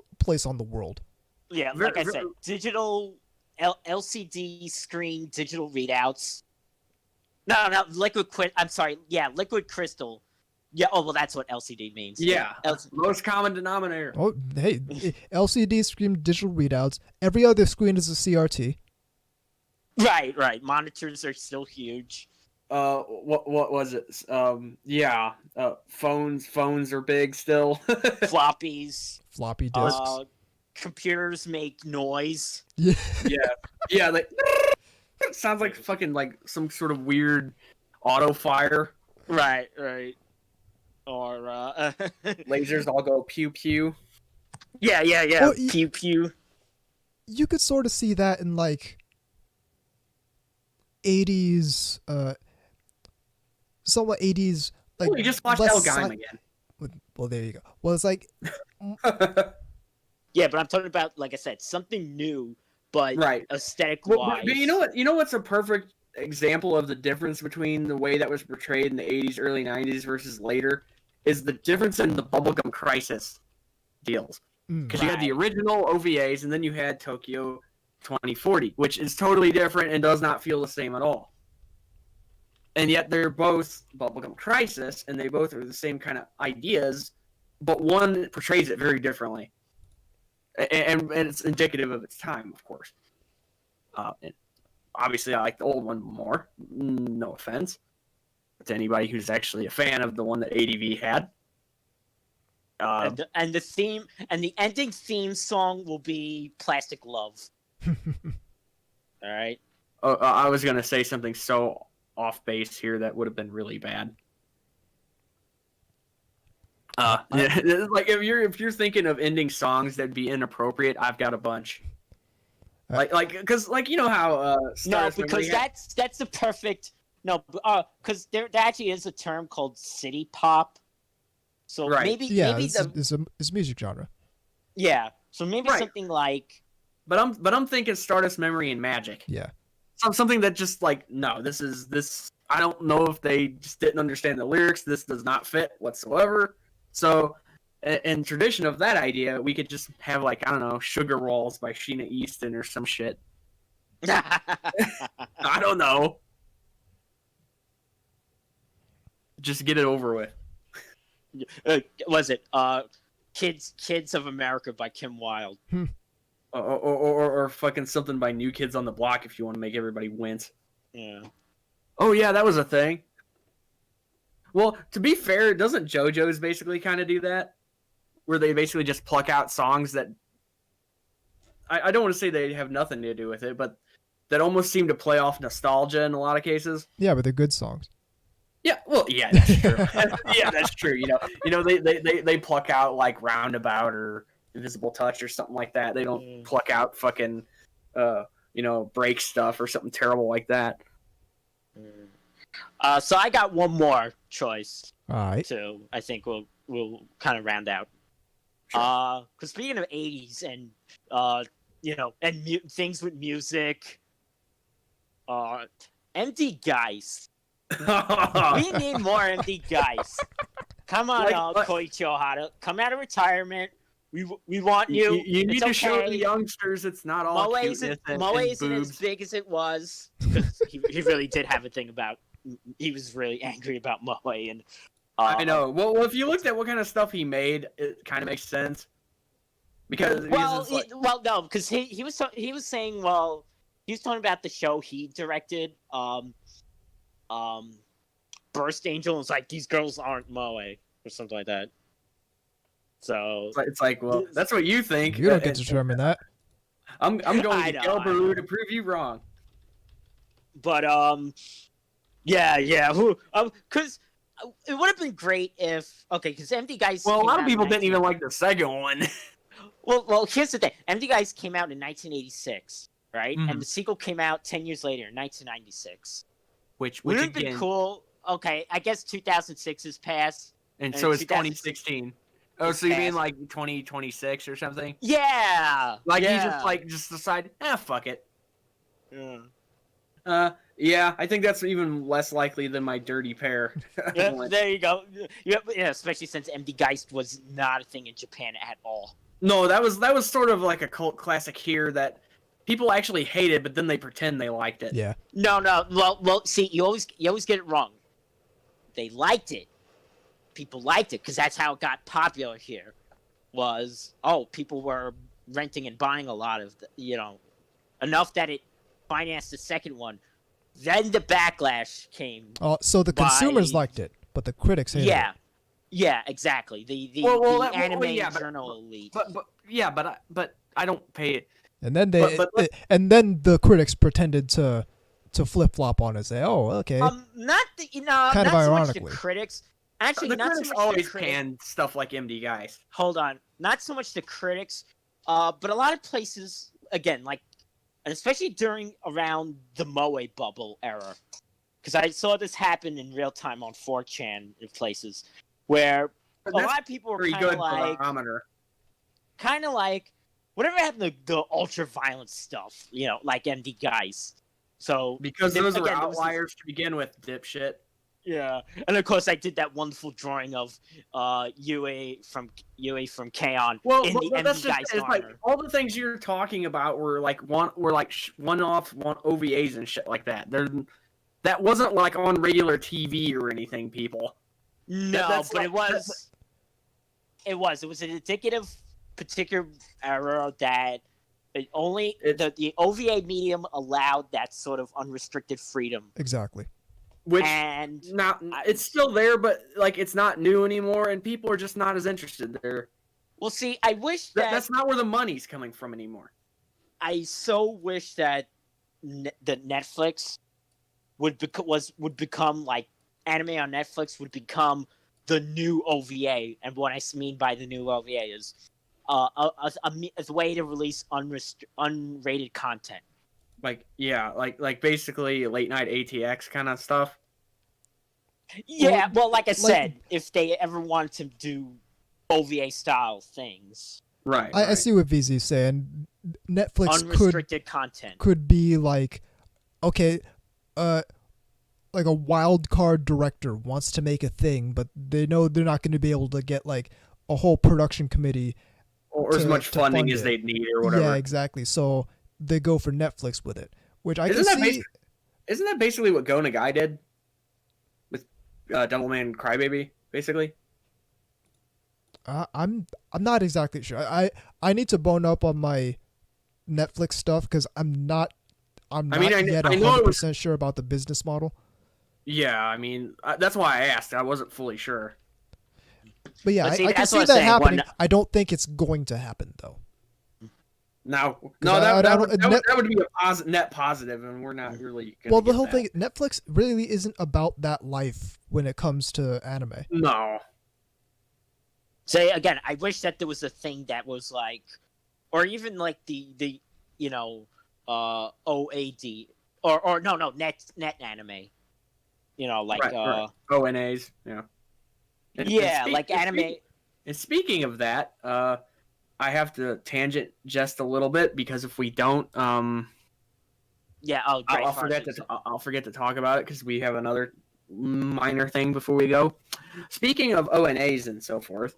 world. yeah, like I said, digital LCD screen digital readouts. No, liquid crystal. Yeah, oh well, that's what LCD means. Yeah, most common denominator. Oh, hey, LCD screen digital readouts. Every other screen is a CRT. Right. Monitors are still huge. What was it? Phones are big still. Floppies. Floppy disks. Computers make noise. Yeah. yeah, like it sounds like fucking like some sort of weird auto fire. Right. Or Lasers all go pew pew. Yeah. Well, Pew pew. You could sort of see that in like 80s, somewhat 80s. Like, you just watched less Elgaim again. Well, there you go. Well, it's like Yeah, but I'm talking about, like I said, something new, but right. aesthetic But wise. you know what? You know what's a perfect example of the difference between the way that was portrayed in the 80s, early 90s versus later is the difference in the bubblegum crisis deals. Because you had the original OVAs, and then you had Tokyo 2040, which is totally different and does not feel the same at all. And yet they're both bubblegum crisis, and they both are the same kind of ideas, but one portrays it very differently. And it's indicative of its time, of course. And obviously, I like the old one more. No offense to anybody who's actually a fan of the one that ADV had. And the theme and the ending theme song will be "Plastic Love." All right. I was gonna say something so off base here that would have been really bad. Like if you're thinking of ending songs that'd be inappropriate, I've got a bunch. Because you know how No, Stardust because Memory that's the perfect no. Because there actually is a term called city pop. So Right. maybe Yeah, maybe it's a music genre. yeah. So maybe Right. something like. But I'm thinking Stardust Memory and Magic. Yeah. Something that just like no, this. I don't know if they just didn't understand the lyrics. This does not fit whatsoever. So, in tradition of that idea, we could just have like I don't know, Sugar Rolls by Sheena Easton or some shit. I don't know. Just get it over with. Was it Kids of America by Kim Wilde? Or fucking something by New Kids on the Block if you want to make everybody wince. Yeah. Oh yeah, that was a thing. Well, to be fair, doesn't JoJo's basically kind of do that? Where they basically just pluck out songs that... I don't want to say they have nothing to do with it, but that almost seem to play off nostalgia in a lot of cases. Yeah, but they're good songs. Yeah, well, yeah, that's true. Yeah, that's true. They pluck out like Roundabout or Invisible Touch or something like that. They don't pluck out fucking, break stuff or something terrible like that. So I got one more choice. All right. So I think we'll kind of round out. Sure. Because speaking of '80s and things with music, empty guys. We need more empty guys. Come on, Koichi Ohara. Come out of retirement. We want you. You need to show okay. the youngsters it's not all Moe cuteness isn't, and Moe isn't boobs. as big as it was. Because he really did have a thing about. He was really angry about Moe, and I know. Well, if you looked at what kind of stuff he made, it kind of makes sense. Because no, because he was saying he was talking about the show he directed. Burst Angel was like, these girls aren't Moe or something like that. So it's like, well, that's what you think. You don't get to determine that. I'm going I to know, Galbaru to prove you wrong. But yeah, because it would have been great if because Empty Guys. Well, a lot of people didn't even like the second one. Well, here's the thing: Empty Guys came out in 1986, right? Mhm. And the sequel came out 10 years later, in 1996. Which Would have again, been cool. Okay, I guess 2006 has passed. and so it's 2006. 2016. Oh, so you mean like 2026 or something? Yeah. Like yeah. you just decide, fuck it. Yeah. Yeah, I think that's even less likely than my dirty pair. Yeah, there you go. Yeah, especially since MD Geist was not a thing in Japan at all. No, that was sort of like a cult classic here that people actually hated, but then they pretend they liked it. Yeah. No. Well, see, you always get it wrong. They liked it. People liked it because that's how it got popular here. People were renting and buying a lot of, enough that it financed the second one. Then the backlash came. So the consumers liked it, but the critics hated it. Yeah, exactly. The anime journal elite. But I don't pay it. And then then the critics pretended to flip flop on it, say, "Oh, okay." Not kind of so much ironically. the critics. Actually, The not critics so much always the critics. pan stuff like MD Guys. Hold on, not so much the critics, but a lot of places again, like, and especially around the Moe bubble era, because I saw this happen in real time on 4chan in places where a lot of people were kind of like, whatever happened to the ultra violent stuff, like MD Guys. So because those were outliers to begin with, dipshit. Yeah, and of course I did that wonderful drawing of UA from K-On! In the MD Guys armor. Like all the things you're talking about were like one-off OVAs and shit like that. That wasn't like on regular TV or anything, people. No, but it was an indicative particular era that the OVA medium allowed that sort of unrestricted freedom. Exactly. Which it's still there, but like it's not new anymore, and people are just not as interested there. Well, see, I wish that's not where the money's coming from anymore. I so wish that the Netflix would become like anime on Netflix would become the new OVA, and what I mean by the new OVA is a way to release unrated content. Like basically late night ATX kind of stuff. Yeah, well, like I said, if they ever wanted to do OVA style things, right? I see what VZ is saying. Netflix unrestricted content could be like, okay, like a wild card director wants to make a thing, but they know they're not going to be able to get like a whole production committee or as much funding as they'd need or whatever. Yeah, exactly. So they go for Netflix with it, which I isn't can that see. Isn't that basically what Go Nagai did with Devilman Crybaby? Basically. I'm not exactly sure. I need to bone up on my Netflix stuff because I'm not yet 100% sure about the business model. Yeah, I mean that's why I asked. I wasn't fully sure. But yeah, I can see that happening. I don't think it's going to happen though. That would be a net positive, and we're not really. Well, the whole thing, Netflix really isn't about that life when it comes to anime. No. Say again, I wish that there was a thing that was like, or even like the OAD or no net anime, like right. ONAs, yeah. Like anime. And speaking of that, I have to tangent just a little bit because if we don't, I'll forget to talk about it because we have another minor thing before we go. Speaking of ONAs and so forth,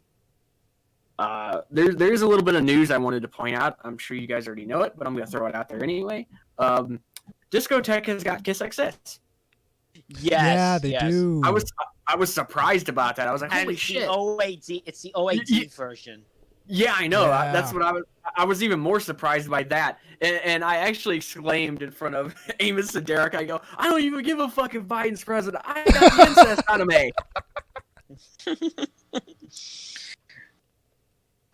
there's a little bit of news I wanted to point out. I'm sure you guys already know it, but I'm going to throw it out there anyway. Discotheque has got Kiss XX. Yes, yeah, they do. I was surprised about that. I was like, holy shit! It's the OAD version. Yeah, I know. Yeah. That's what I was even more surprised by that. And I actually exclaimed in front of Amos and Derek. I go, I don't even give a fuck if Biden's president. I got the incest anime.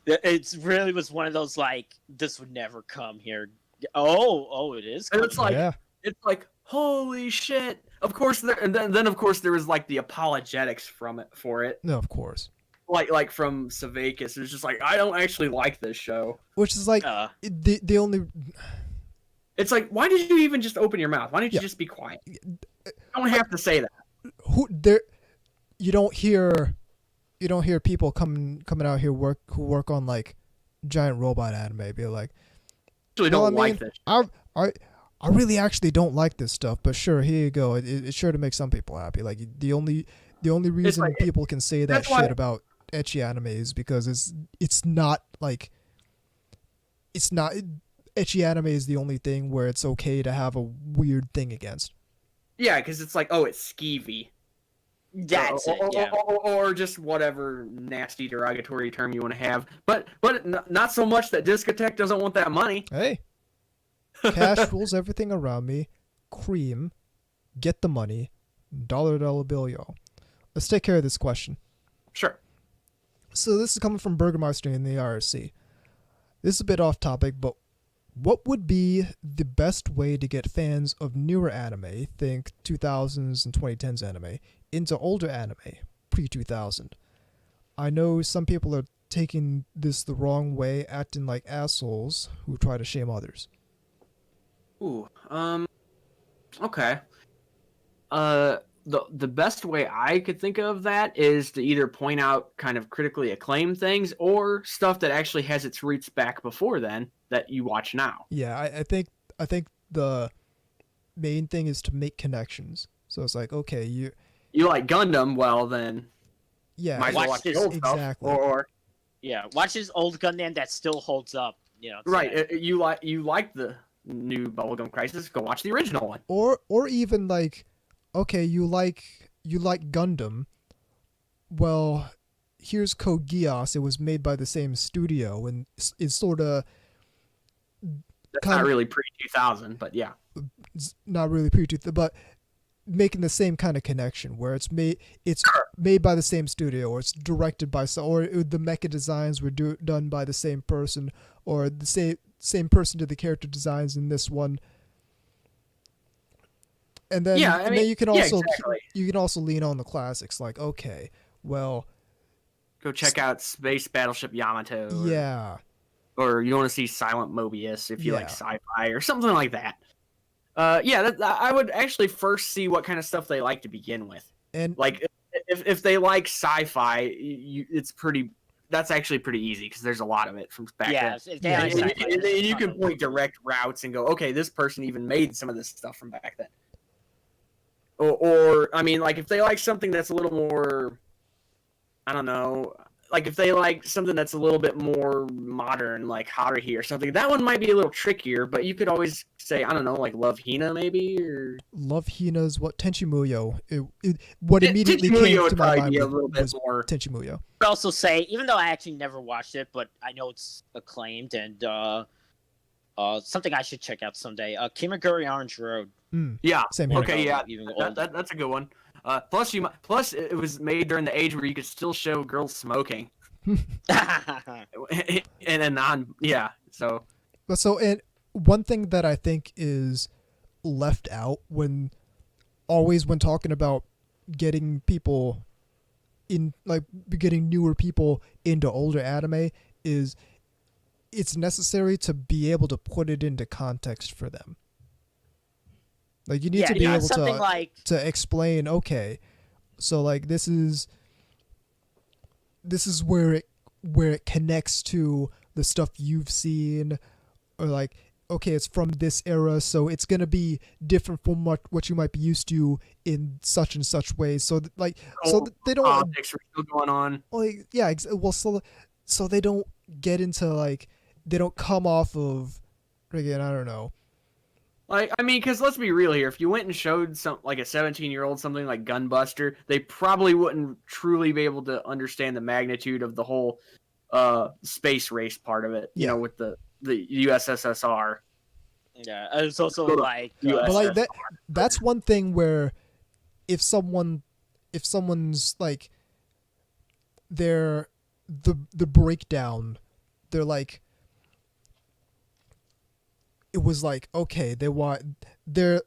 It really was one of those like, this would never come here. Oh, it is. And it's like, holy shit! Of course, and then of course there was like the apologetics for it. No, of course. Like from Savakis, it's just like I don't actually like this show. Which is like the only. It's like, why did you even just open your mouth? Why didn't you just be quiet? You don't have to say that. You don't hear people coming out here who work on like giant robot anime be like, actually don't like this. I really actually don't like this stuff, but sure, here you go. It's sure to make some people happy. Like the only reason people can say that shit about ecchi anime is because it's not ecchi anime is the only thing where it's okay to have a weird thing against. Yeah, because it's like, oh, it's skeevy. That's it, yeah. Or just whatever nasty derogatory term you want to have. But not so much that Discotheque doesn't want that money. Hey, cash rules everything around me. Cream, get the money. Dollar bill, y'all. Let's take care of this question. Sure. So this is coming from Burgermeister in the RSC. This is a bit off topic, but what would be the best way to get fans of newer anime, think 2000s and 2010s anime, into older anime, pre-2000? I know some people are taking this the wrong way, acting like assholes who try to shame others. Ooh, okay. The best way I could think of that is to either point out kind of critically acclaimed things or stuff that actually has its roots back before then that you watch now. Yeah, I think the main thing is to make connections. So it's like, okay, you like Gundam, well then, yeah, might as well watch the old exactly. Stuff, or watch this old Gundam that still holds up. Right, you like the new Bubblegum Crisis, go watch the original one. Or even like, okay, you like Gundam. Well, here's Code Geass. It was made by the same studio, and it's sort of. That's not really pre-2000, but yeah. It's not really pre-2000, but making the same kind of connection where it's made by the same studio, or it's directed by or the mecha designs were done by the same person, or the same person did the character designs in this one. And then, Yeah, I and mean, then you can yeah, also exactly. you can also lean on the classics, like, okay, well, Go check out Space Battleship Yamato, yeah, or you want to see Silent Mobius if you like yeah, sci-fi or something like that. Yeah, I would actually first see what kind of stuff they like to begin with. and Like, if they like sci-fi, it's pretty. That's actually pretty easy because there's a lot of it from back Yeah, then. if they Yeah, like yeah. sci-fi, And there's a you ton can of- point direct routes and go, okay, this person even made some of this stuff from back then. Or I mean, like if they like something that's a little more, I don't know, like if they like something that's a little bit more modern, like Haruhi or something, that one might be a little trickier. But you could always say, I don't know, like Love Hina maybe, or Love Hina's what Tenchi Muyo. What immediately Tenchi Muyo came would to my probably mind be a little bit was more. Tenchi Muyo. I would also say, even though I actually never watched it, but I know it's acclaimed and something I should check out someday. Kimaguri Orange Road. Yeah. Same here. Okay. Yeah. Even older. That's a good one. Plus it was made during the age where you could still show girls smoking, and a non. Yeah. So. But so, and one thing that I think is left out when talking about getting people in, like getting newer people into older anime, is it's necessary to be able to put it into context for them. Like you need to be able something to like explain, okay, so like this is where it connects to the stuff you've seen, or like, okay, it's from this era, so it's gonna be different from what you might be used to in such and such ways. So they don't Politics are still going on. like, yeah, well, so they don't get into, like, they don't come off of, again, I don't know. Like, I mean, because let's be real here. If you went and showed like a 17-year-old something like Gunbuster, they probably wouldn't truly be able to understand the magnitude of the whole space race part of it. You Yeah. know, with the USSR. yeah, it's also Go to like But like that's one thing where if someone's like, the breakdown, they're like, it was like, okay, they're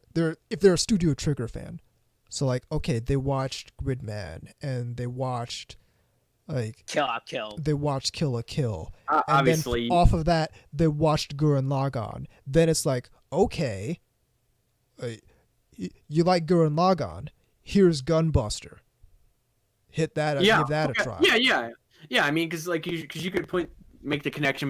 if they're a Studio Trigger fan, so like, okay, they watched Gridman and they watched like Kill la Kill. they watched Kill la Kill, and Obviously, then off of that they watched Gurren Lagann. Then it's like, okay, you like Gurren Lagann, here's Gunbuster, hit that, give that a try. Yeah. I mean, because you could make the connection